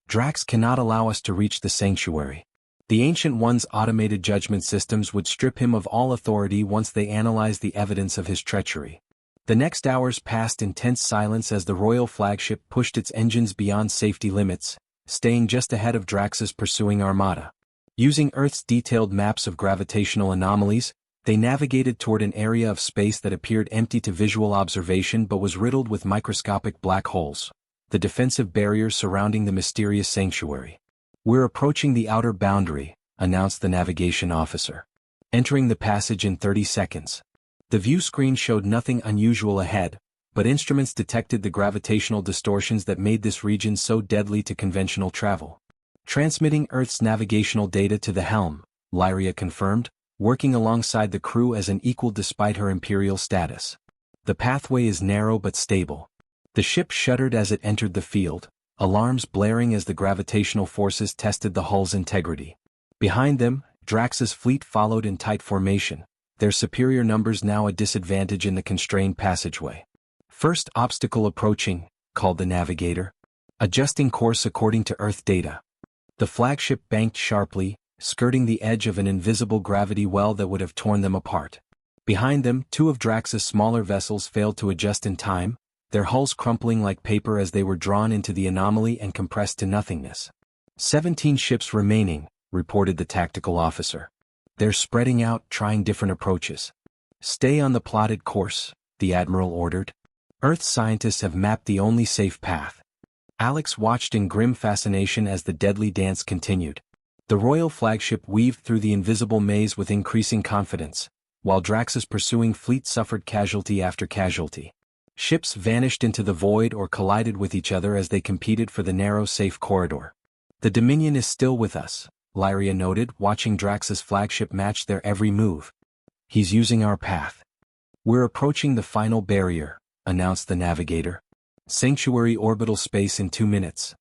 Drax cannot allow us to reach the sanctuary. The Ancient One's automated judgment systems would strip him of all authority once they analyzed the evidence of his treachery. The next hours passed in tense silence as the royal flagship pushed its engines beyond safety limits, staying just ahead of Drax's pursuing armada. Using Earth's detailed maps of gravitational anomalies, they navigated toward an area of space that appeared empty to visual observation but was riddled with microscopic black holes, the defensive barriers surrounding the mysterious sanctuary. "We're approaching the outer boundary," announced the navigation officer. "Entering the passage in 30 seconds. The view screen showed nothing unusual ahead, but instruments detected the gravitational distortions that made this region so deadly to conventional travel. "Transmitting Earth's navigational data to the helm," Lyria confirmed, working alongside the crew as an equal despite her imperial status. "The pathway is narrow but stable." The ship shuddered as it entered the field, alarms blaring as the gravitational forces tested the hull's integrity. Behind them, Drax's fleet followed in tight formation, their superior numbers now a disadvantage in the constrained passageway. "First obstacle approaching," called the navigator. "Adjusting course according to Earth data." The flagship banked sharply, skirting the edge of an invisible gravity well that would have torn them apart. Behind them, two of Drax's smaller vessels failed to adjust in time, their hulls crumpling like paper as they were drawn into the anomaly and compressed to nothingness. 17 ships remaining," reported the tactical officer. "They're spreading out, trying different approaches." "Stay on the plotted course," the admiral ordered. "Earth scientists have mapped the only safe path." Alex watched in grim fascination as the deadly dance continued. The royal flagship weaved through the invisible maze with increasing confidence, while Drax's pursuing fleet suffered casualty after casualty. Ships vanished into the void or collided with each other as they competed for the narrow safe corridor. "The Dominion is still with us," Lyria noted, watching Drax's flagship match their every move. "He's using our path." "We're approaching the final barrier," announced the navigator. "Sanctuary orbital space in 2 minutes."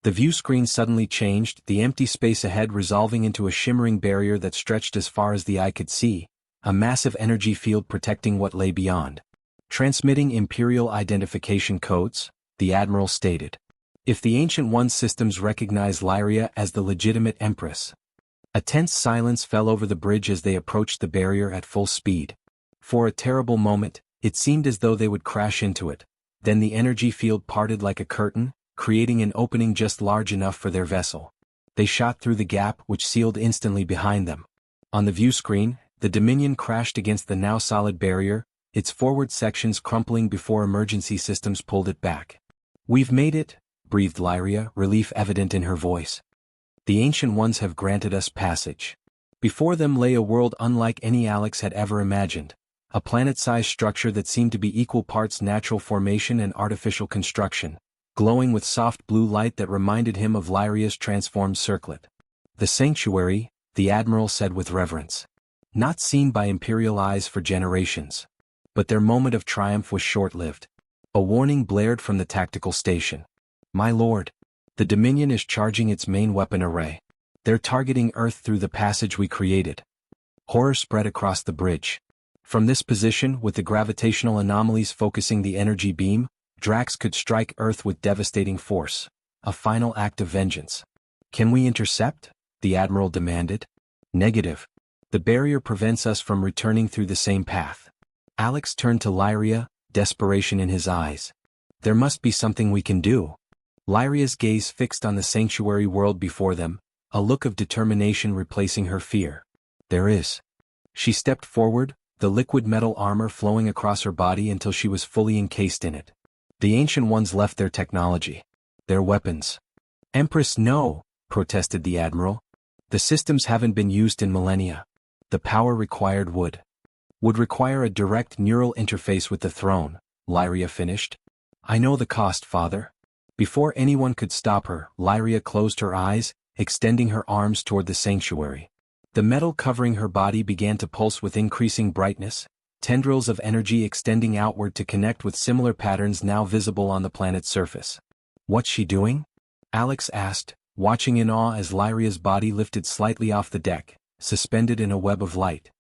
The view screen suddenly changed, the empty space ahead resolving into a shimmering barrier that stretched as far as the eye could see, a massive energy field protecting what lay beyond. "Transmitting Imperial identification codes," the admiral stated. "If the Ancient One systems recognize Lyria as the legitimate empress." A tense silence fell over the bridge as they approached the barrier at full speed. For a terrible moment, it seemed as though they would crash into it. Then the energy field parted like a curtain, creating an opening just large enough for their vessel. They shot through the gap, which sealed instantly behind them. On the view screen, the Dominion crashed against the now solid barrier, its forward sections crumpling before emergency systems pulled it back. "We've made it," breathed Lyria, relief evident in her voice. "The Ancient Ones have granted us passage." Before them lay a world unlike any Alex had ever imagined, a planet-sized structure that seemed to be equal parts natural formation and artificial construction, glowing with soft blue light that reminded him of Lyria's transformed circlet. "The sanctuary," the admiral said with reverence. "Not seen by Imperial eyes for generations." But their moment of triumph was short-lived. A warning blared from the tactical station. "My lord, the Dominion is charging its main weapon array. They're targeting Earth through the passage we created." Horror spread across the bridge. From this position, with the gravitational anomalies focusing the energy beam, Drax could strike Earth with devastating force, a final act of vengeance. "Can we intercept?" the admiral demanded. "Negative. The barrier prevents us from returning through the same path." Alex turned to Lyria, desperation in his eyes. "There must be something we can do." Lyria's gaze fixed on the sanctuary world before them, a look of determination replacing her fear. "There is." She stepped forward, the liquid metal armor flowing across her body until she was fully encased in it. "The Ancient Ones left their technology. Their weapons." "Empress, no," protested the admiral. "The systems haven't been used in millennia. The power required would require a direct neural interface with the throne," Lyria finished. "I know the cost, father." Before anyone could stop her, Lyria closed her eyes, extending her arms toward the sanctuary. The metal covering her body began to pulse with increasing brightness, tendrils of energy extending outward to connect with similar patterns now visible on the planet's surface. "What's she doing?" Alex asked, watching in awe as Lyria's body lifted slightly off the deck, suspended in a web of light.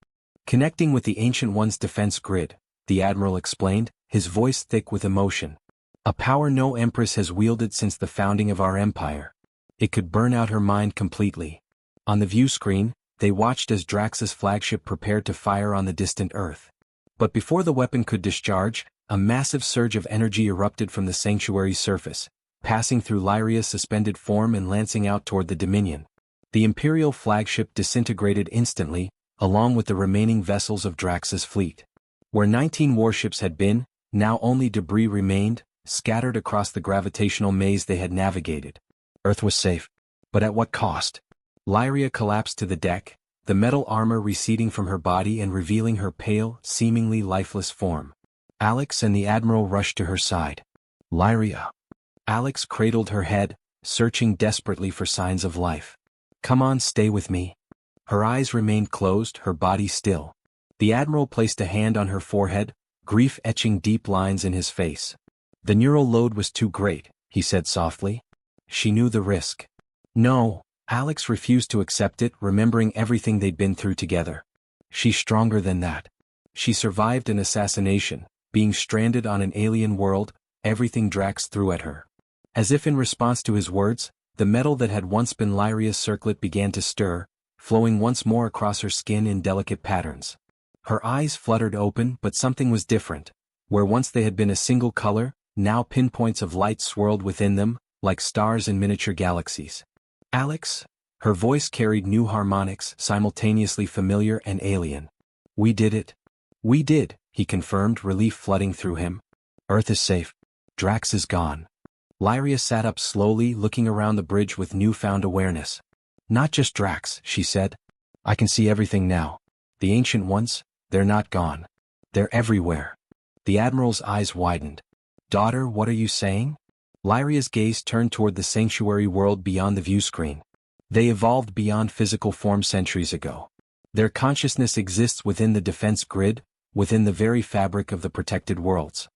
"Connecting with the Ancient One's defense grid," the admiral explained, his voice thick with emotion. "A power no empress has wielded since the founding of our empire." It could burn out her mind completely. On the view screen, they watched as Drax's flagship prepared to fire on the distant Earth. But before the weapon could discharge, a massive surge of energy erupted from the sanctuary's surface, passing through Lyria's suspended form and lancing out toward the Dominion. The Imperial flagship disintegrated instantly, along with the remaining vessels of Drax's fleet. Where 19 warships had been, now only debris remained, scattered across the gravitational maze they had navigated. Earth was safe. But at what cost? Lyria collapsed to the deck, the metal armor receding from her body and revealing her pale, seemingly lifeless form. Alex and the Admiral rushed to her side. Lyria. Alex cradled her head, searching desperately for signs of life. Come on, stay with me. Her eyes remained closed, her body still. The Admiral placed a hand on her forehead, grief etching deep lines in his face. The neural load was too great, he said softly. She knew the risk. No, Alex refused to accept it, remembering everything they'd been through together. She's stronger than that. She survived an assassination, being stranded on an alien world, everything Drax threw at her. As if in response to his words, the metal that had once been Lyria's circlet began to stir, flowing once more across her skin in delicate patterns. Her eyes fluttered open, but something was different. Where once they had been a single color, now pinpoints of light swirled within them, like stars in miniature galaxies. Alex? Her voice carried new harmonics, simultaneously familiar and alien. We did it. We did, he confirmed, relief flooding through him. Earth is safe. Drax is gone. Lyria sat up slowly, looking around the bridge with newfound awareness. Not just Drax, she said. I can see everything now. The Ancient Ones, they're not gone. They're everywhere. The Admiral's eyes widened. Daughter, what are you saying? Lyria's gaze turned toward the sanctuary world beyond the view screen. They evolved beyond physical form centuries ago. Their consciousness exists within the defense grid, within the very fabric of the protected worlds.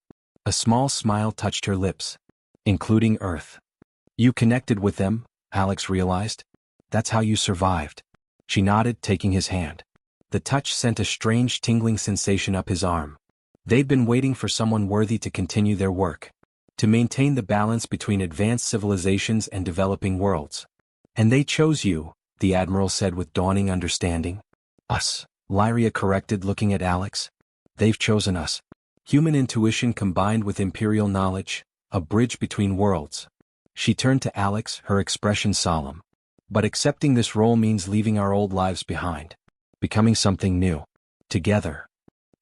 A small smile touched her lips. Including Earth. You connected with them, Alex realized. That's how you survived. She nodded, taking his hand. The touch sent a strange tingling sensation up his arm. They'd been waiting for someone worthy to continue their work. To maintain the balance between advanced civilizations and developing worlds. And they chose you, the Admiral said with dawning understanding. Us, Lyria corrected, looking at Alex. They've chosen us. Human intuition combined with Imperial knowledge, a bridge between worlds. She turned to Alex, her expression solemn. But accepting this role means leaving our old lives behind. Becoming something new. Together.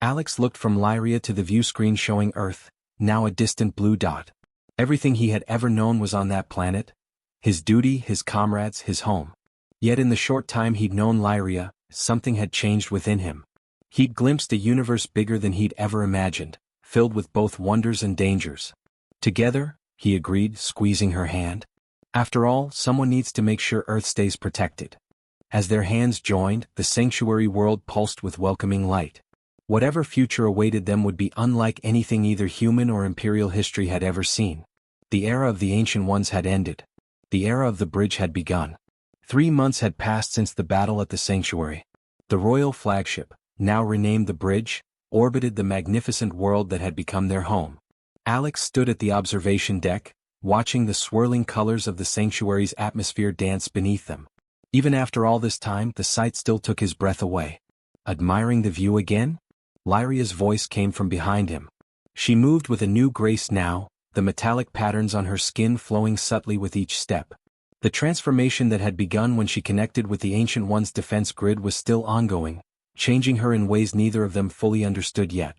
Alex looked from Lyria to the view screen showing Earth, now a distant blue dot. Everything he had ever known was on that planet. His duty, his comrades, his home. Yet in the short time he'd known Lyria, something had changed within him. He'd glimpsed a universe bigger than he'd ever imagined, filled with both wonders and dangers. Together, he agreed, squeezing her hand. After all, someone needs to make sure Earth stays protected. As their hands joined, the sanctuary world pulsed with welcoming light. Whatever future awaited them would be unlike anything either human or Imperial history had ever seen. The era of the Ancient Ones had ended. The era of the bridge had begun. 3 months had passed since the battle at the sanctuary. The royal flagship, now renamed the bridge, orbited the magnificent world that had become their home. Alex stood at the observation deck, watching the swirling colors of the sanctuary's atmosphere dance beneath them. Even after all this time, the sight still took his breath away. Admiring the view again? Lyria's voice came from behind him. She moved with a new grace now, the metallic patterns on her skin flowing subtly with each step. The transformation that had begun when she connected with the Ancient One's defense grid was still ongoing, changing her in ways neither of them fully understood yet.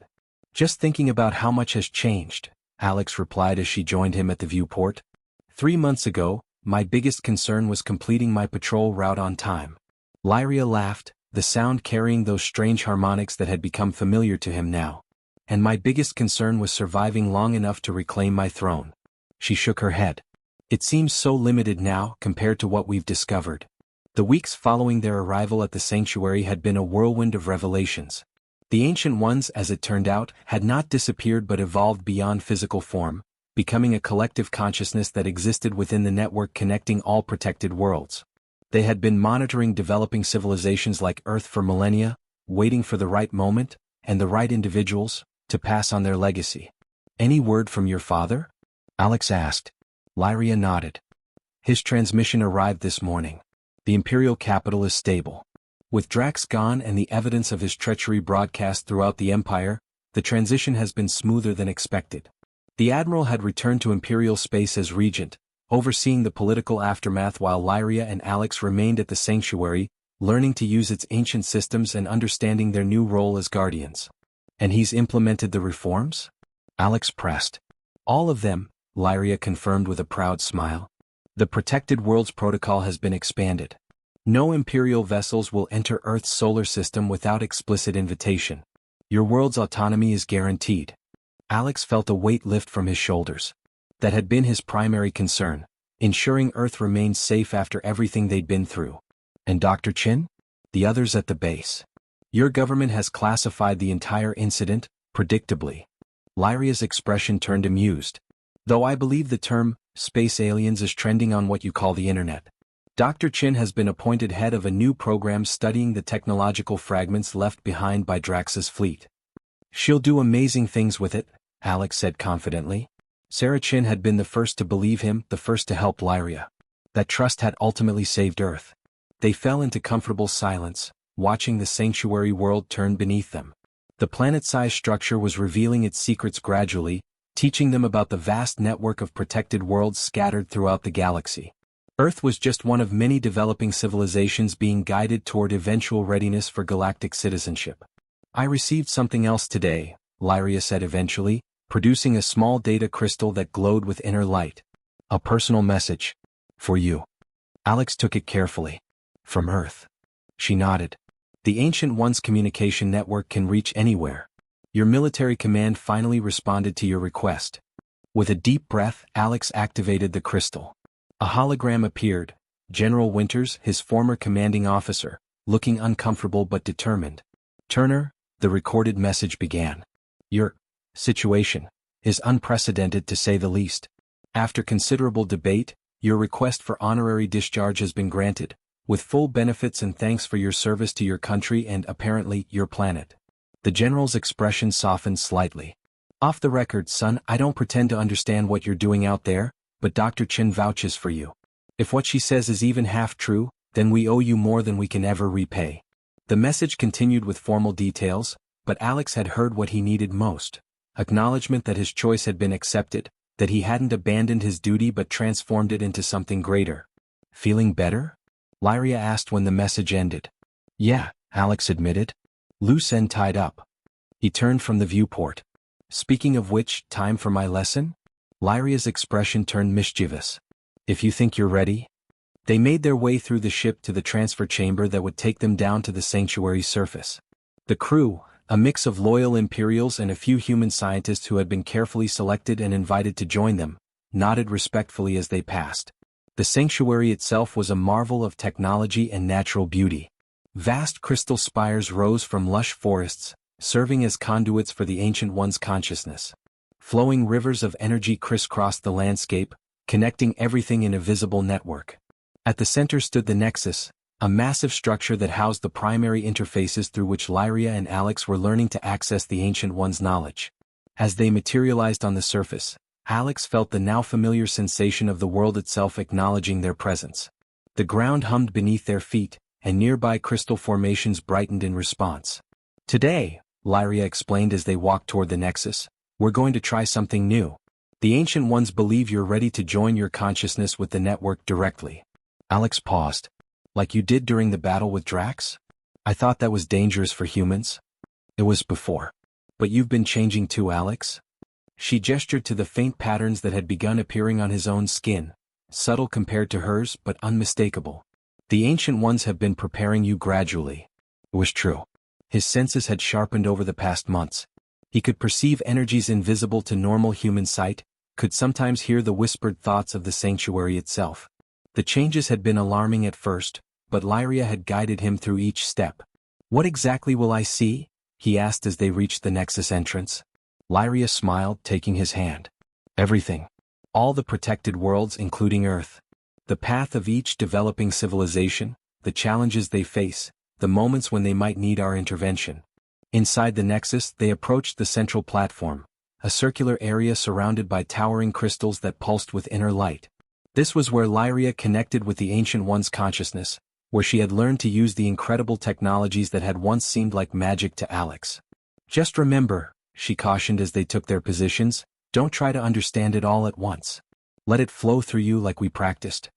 Just thinking about how much has changed, Alex replied as she joined him at the viewport. 3 months ago, my biggest concern was completing my patrol route on time. Lyria laughed, the sound carrying those strange harmonics that had become familiar to him now. And my biggest concern was surviving long enough to reclaim my throne. She shook her head. It seems so limited now compared to what we've discovered. The weeks following their arrival at the sanctuary had been a whirlwind of revelations. The Ancient Ones, as it turned out, had not disappeared but evolved beyond physical form, becoming a collective consciousness that existed within the network connecting all protected worlds. They had been monitoring developing civilizations like Earth for millennia, waiting for the right moment, and the right individuals, to pass on their legacy. Any word from your father? Alex asked. Lyria nodded. His transmission arrived this morning. The Imperial capital is stable. With Drax gone and the evidence of his treachery broadcast throughout the Empire, the transition has been smoother than expected. The Admiral had returned to Imperial space as Regent, overseeing the political aftermath while Lyria and Alex remained at the Sanctuary, learning to use its ancient systems and understanding their new role as Guardians. And he's implemented the reforms? Alex pressed. All of them, Lyria confirmed with a proud smile. The Protected Worlds Protocol has been expanded. No Imperial vessels will enter Earth's solar system without explicit invitation. Your world's autonomy is guaranteed. Alex felt a weight lift from his shoulders. That had been his primary concern, ensuring Earth remained safe after everything they'd been through. And Dr. Chin? The others at the base. Your government has classified the entire incident, predictably. Lyria's expression turned amused. Though I believe the term, space aliens is trending on what you call the internet. Dr. Chin has been appointed head of a new program studying the technological fragments left behind by Drax's fleet. She'll do amazing things with it, Alex said confidently. Sarah Chin had been the first to believe him, the first to help Lyria. That trust had ultimately saved Earth. They fell into comfortable silence, watching the sanctuary world turn beneath them. The planet-sized structure was revealing its secrets gradually, teaching them about the vast network of protected worlds scattered throughout the galaxy. Earth was just one of many developing civilizations being guided toward eventual readiness for galactic citizenship. I received something else today, Lyria said eventually, producing a small data crystal that glowed with inner light. A personal message. For you. Alex took it carefully. From Earth. She nodded. The Ancient One's communication network can reach anywhere. Your military command finally responded to your request. With a deep breath, Alex activated the crystal. A hologram appeared, General Winters, his former commanding officer, looking uncomfortable but determined. Turner, the recorded message began. Your situation is unprecedented to say the least. After considerable debate, your request for honorary discharge has been granted, with full benefits and thanks for your service to your country and, apparently, your planet. The general's expression softened slightly. Off the record, son, I don't pretend to understand what you're doing out there, but Dr. Chin vouches for you. If what she says is even half true, then we owe you more than we can ever repay. The message continued with formal details, but Alex had heard what he needed most. Acknowledgement that his choice had been accepted, that he hadn't abandoned his duty but transformed it into something greater. Feeling better? Lyria asked when the message ended. Yeah, Alex admitted. Loose end tied up. He turned from the viewport. Speaking of which, time for my lesson? Lyria's expression turned mischievous. If you think you're ready? They made their way through the ship to the transfer chamber that would take them down to the sanctuary's surface. The crew, a mix of loyal Imperials and a few human scientists who had been carefully selected and invited to join them, nodded respectfully as they passed. The sanctuary itself was a marvel of technology and natural beauty. Vast crystal spires rose from lush forests, serving as conduits for the Ancient One's consciousness. Flowing rivers of energy crisscrossed the landscape, connecting everything in a visible network. At the center stood the Nexus, a massive structure that housed the primary interfaces through which Lyria and Alex were learning to access the Ancient One's knowledge. As they materialized on the surface, Alex felt the now familiar sensation of the world itself acknowledging their presence. The ground hummed beneath their feet, and nearby crystal formations brightened in response. Today, Lyria explained as they walked toward the Nexus, we're going to try something new. The Ancient Ones believe you're ready to join your consciousness with the network directly. Alex paused. Like you did during the battle with Drax? I thought that was dangerous for humans. It was before. But you've been changing too, Alex? She gestured to the faint patterns that had begun appearing on his own skin, subtle compared to hers but unmistakable. The Ancient Ones have been preparing you gradually. It was true. His senses had sharpened over the past months. He could perceive energies invisible to normal human sight, could sometimes hear the whispered thoughts of the sanctuary itself. The changes had been alarming at first, but Lyria had guided him through each step. What exactly will I see? He asked as they reached the Nexus entrance. Lyria smiled, taking his hand. Everything. All the protected worlds including Earth. The path of each developing civilization, the challenges they face, the moments when they might need our intervention. Inside the Nexus, they approached the central platform, a circular area surrounded by towering crystals that pulsed with inner light. This was where Lyria connected with the Ancient One's consciousness, where she had learned to use the incredible technologies that had once seemed like magic to Alex. Just remember, she cautioned as they took their positions, don't try to understand it all at once. Let it flow through you like we practiced.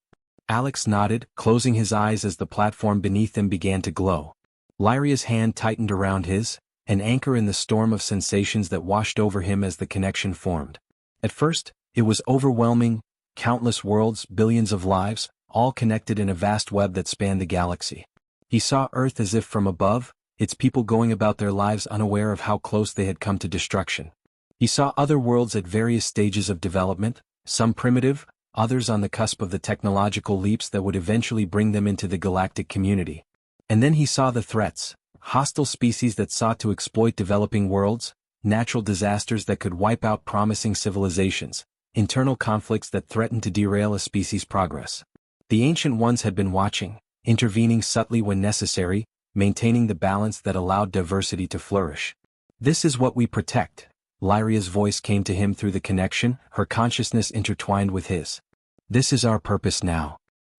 Alex nodded, closing his eyes as the platform beneath them began to glow. Lyria's hand tightened around his, an anchor in the storm of sensations that washed over him as the connection formed. At first, it was overwhelming, countless worlds, billions of lives, all connected in a vast web that spanned the galaxy. He saw Earth as if from above, its people going about their lives unaware of how close they had come to destruction. He saw other worlds at various stages of development, some primitive, others on the cusp of the technological leaps that would eventually bring them into the galactic community. And then he saw the threats, hostile species that sought to exploit developing worlds, natural disasters that could wipe out promising civilizations, internal conflicts that threatened to derail a species' progress. The Ancient Ones had been watching, intervening subtly when necessary, maintaining the balance that allowed diversity to flourish. This is what we protect. Lyria's voice came to him through the connection, her consciousness intertwined with his. This is our purpose now.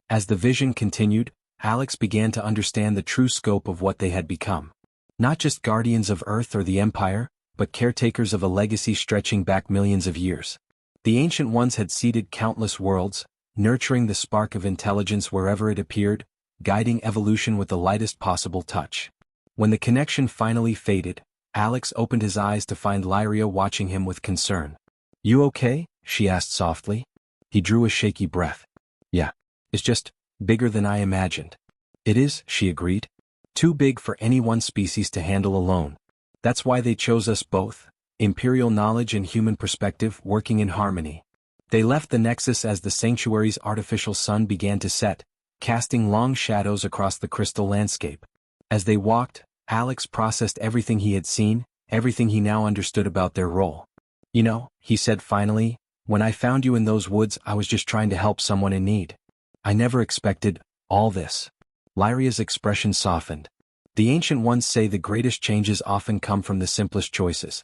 As the vision continued, Alex began to understand the true scope of what they had become. Not just guardians of Earth or the Empire, but caretakers of a legacy stretching back millions of years. The Ancient Ones had seeded countless worlds, nurturing the spark of intelligence wherever it appeared, guiding evolution with the lightest possible touch. When the connection finally faded, Alex opened his eyes to find Lyria watching him with concern. "You okay?" she asked softly. He drew a shaky breath. "Yeah. It's just bigger than I imagined." "It is," she agreed. "Too big for any one species to handle alone. That's why they chose us both, Imperial knowledge and human perspective working in harmony." They left the Nexus as the sanctuary's artificial sun began to set, casting long shadows across the crystal landscape. As they walked, Alex processed everything he had seen, everything he now understood about their role. "You know," he said finally, "when I found you in those woods I was just trying to help someone in need. I never expected all this." Lyria's expression softened. "The Ancient Ones say the greatest changes often come from the simplest choices.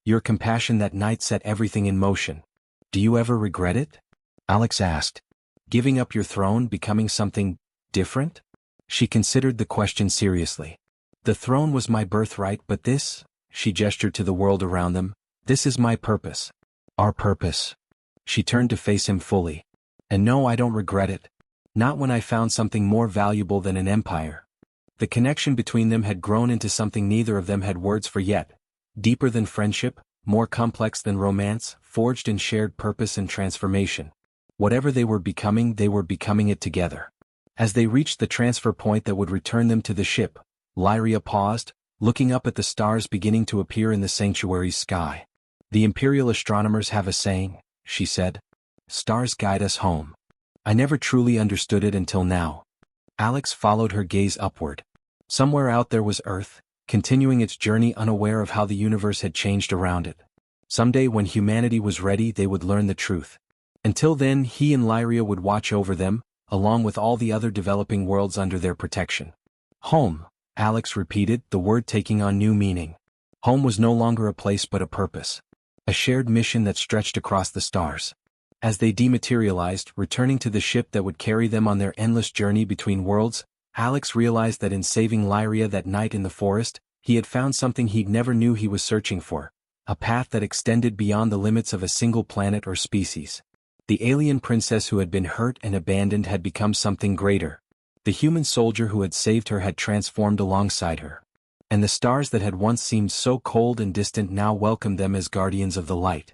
Your compassion that night set everything in motion. Do you ever regret it?" Alex asked. "Giving up your throne, becoming something different?" She considered the question seriously. "The throne was my birthright, but this," she gestured to the world around them, "this is my purpose. Our purpose." She turned to face him fully. "And no, I don't regret it. Not when I found something more valuable than an empire." The connection between them had grown into something neither of them had words for yet, deeper than friendship, more complex than romance, forged in shared purpose and transformation. Whatever they were becoming it together. As they reached the transfer point that would return them to the ship, Lyria paused, looking up at the stars beginning to appear in the sanctuary's sky. "The Imperial astronomers have a saying," she said. "Stars guide us home." I never truly understood it until now. Alex followed her gaze upward. Somewhere out there was Earth, continuing its journey unaware of how the universe had changed around it. Someday when humanity was ready they would learn the truth. Until then he and Lyria would watch over them, along with all the other developing worlds under their protection. Home, Alex repeated, the word taking on new meaning. Home was no longer a place but a purpose. A shared mission that stretched across the stars. As they dematerialized, returning to the ship that would carry them on their endless journey between worlds, Alex realized that in saving Lyria that night in the forest, he had found something he never knew he was searching for. A path that extended beyond the limits of a single planet or species. The alien princess who had been hurt and abandoned had become something greater. The human soldier who had saved her had transformed alongside her. And the stars that had once seemed so cold and distant now welcomed them as guardians of the light.